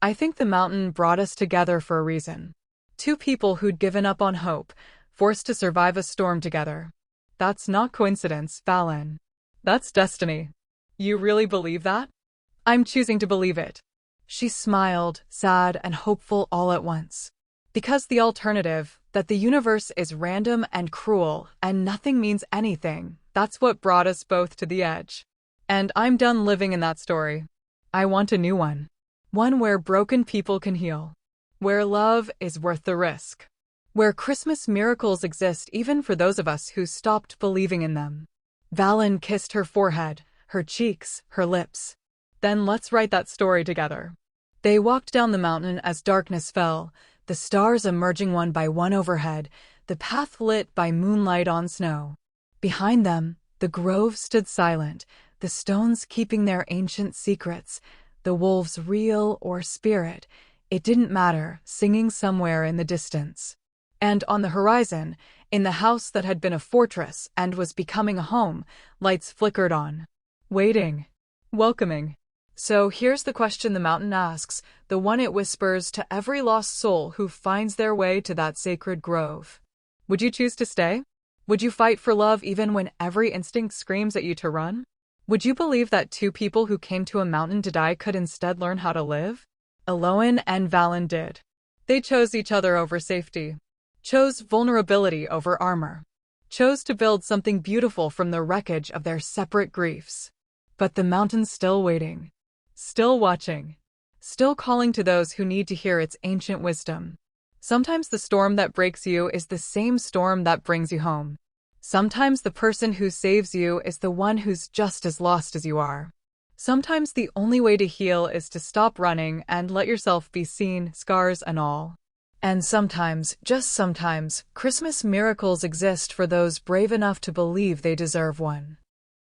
I think the mountain brought us together for a reason. Two people who'd given up on hope, forced to survive a storm together. That's not coincidence, Valen. That's destiny. You really believe that? I'm choosing to believe it. She smiled, sad and hopeful all at once. Because the alternative, that the universe is random and cruel and nothing means anything, that's what brought us both to the edge. And I'm done living in that story. I want a new one. One where broken people can heal. Where love is worth the risk. Where Christmas miracles exist even for those of us who stopped believing in them. Valen kissed her forehead, her cheeks, her lips. Then let's write that story together. They walked down the mountain as darkness fell, the stars emerging one by one overhead, the path lit by moonlight on snow. Behind them, the grove stood silent, the stones keeping their ancient secrets, the wolves real or spirit, it didn't matter, singing somewhere in the distance. And on the horizon, in the house that had been a fortress and was becoming a home, lights flickered on. Waiting. Welcoming. So here's the question the mountain asks, the one it whispers to every lost soul who finds their way to that sacred grove. Would you choose to stay? Would you fight for love even when every instinct screams at you to run? Would you believe that two people who came to a mountain to die could instead learn how to live? Eloin and Valen did. They chose each other over safety. Chose vulnerability over armor. Chose to build something beautiful from the wreckage of their separate griefs. But the mountain's still waiting. Still watching. Still calling to those who need to hear its ancient wisdom. Sometimes the storm that breaks you is the same storm that brings you home. Sometimes the person who saves you is the one who's just as lost as you are. Sometimes the only way to heal is to stop running and let yourself be seen, scars and all. And sometimes, just sometimes, Christmas miracles exist for those brave enough to believe they deserve one.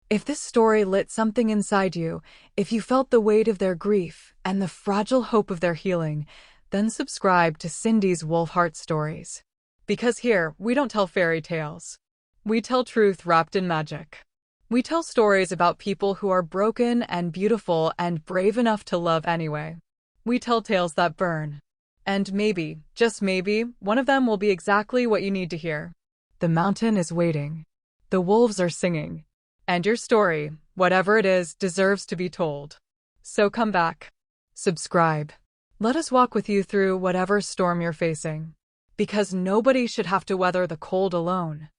If this story lit something inside you, if you felt the weight of their grief and the fragile hope of their healing, then subscribe to Cindy's Wolfheart Stories. Because here, we don't tell fairy tales. We tell truth wrapped in magic. We tell stories about people who are broken and beautiful and brave enough to love anyway. We tell tales that burn. And maybe, just maybe, one of them will be exactly what you need to hear. The mountain is waiting. The wolves are singing. And your story, whatever it is, deserves to be told. So come back. Subscribe. Let us walk with you through whatever storm you're facing. Because nobody should have to weather the cold alone.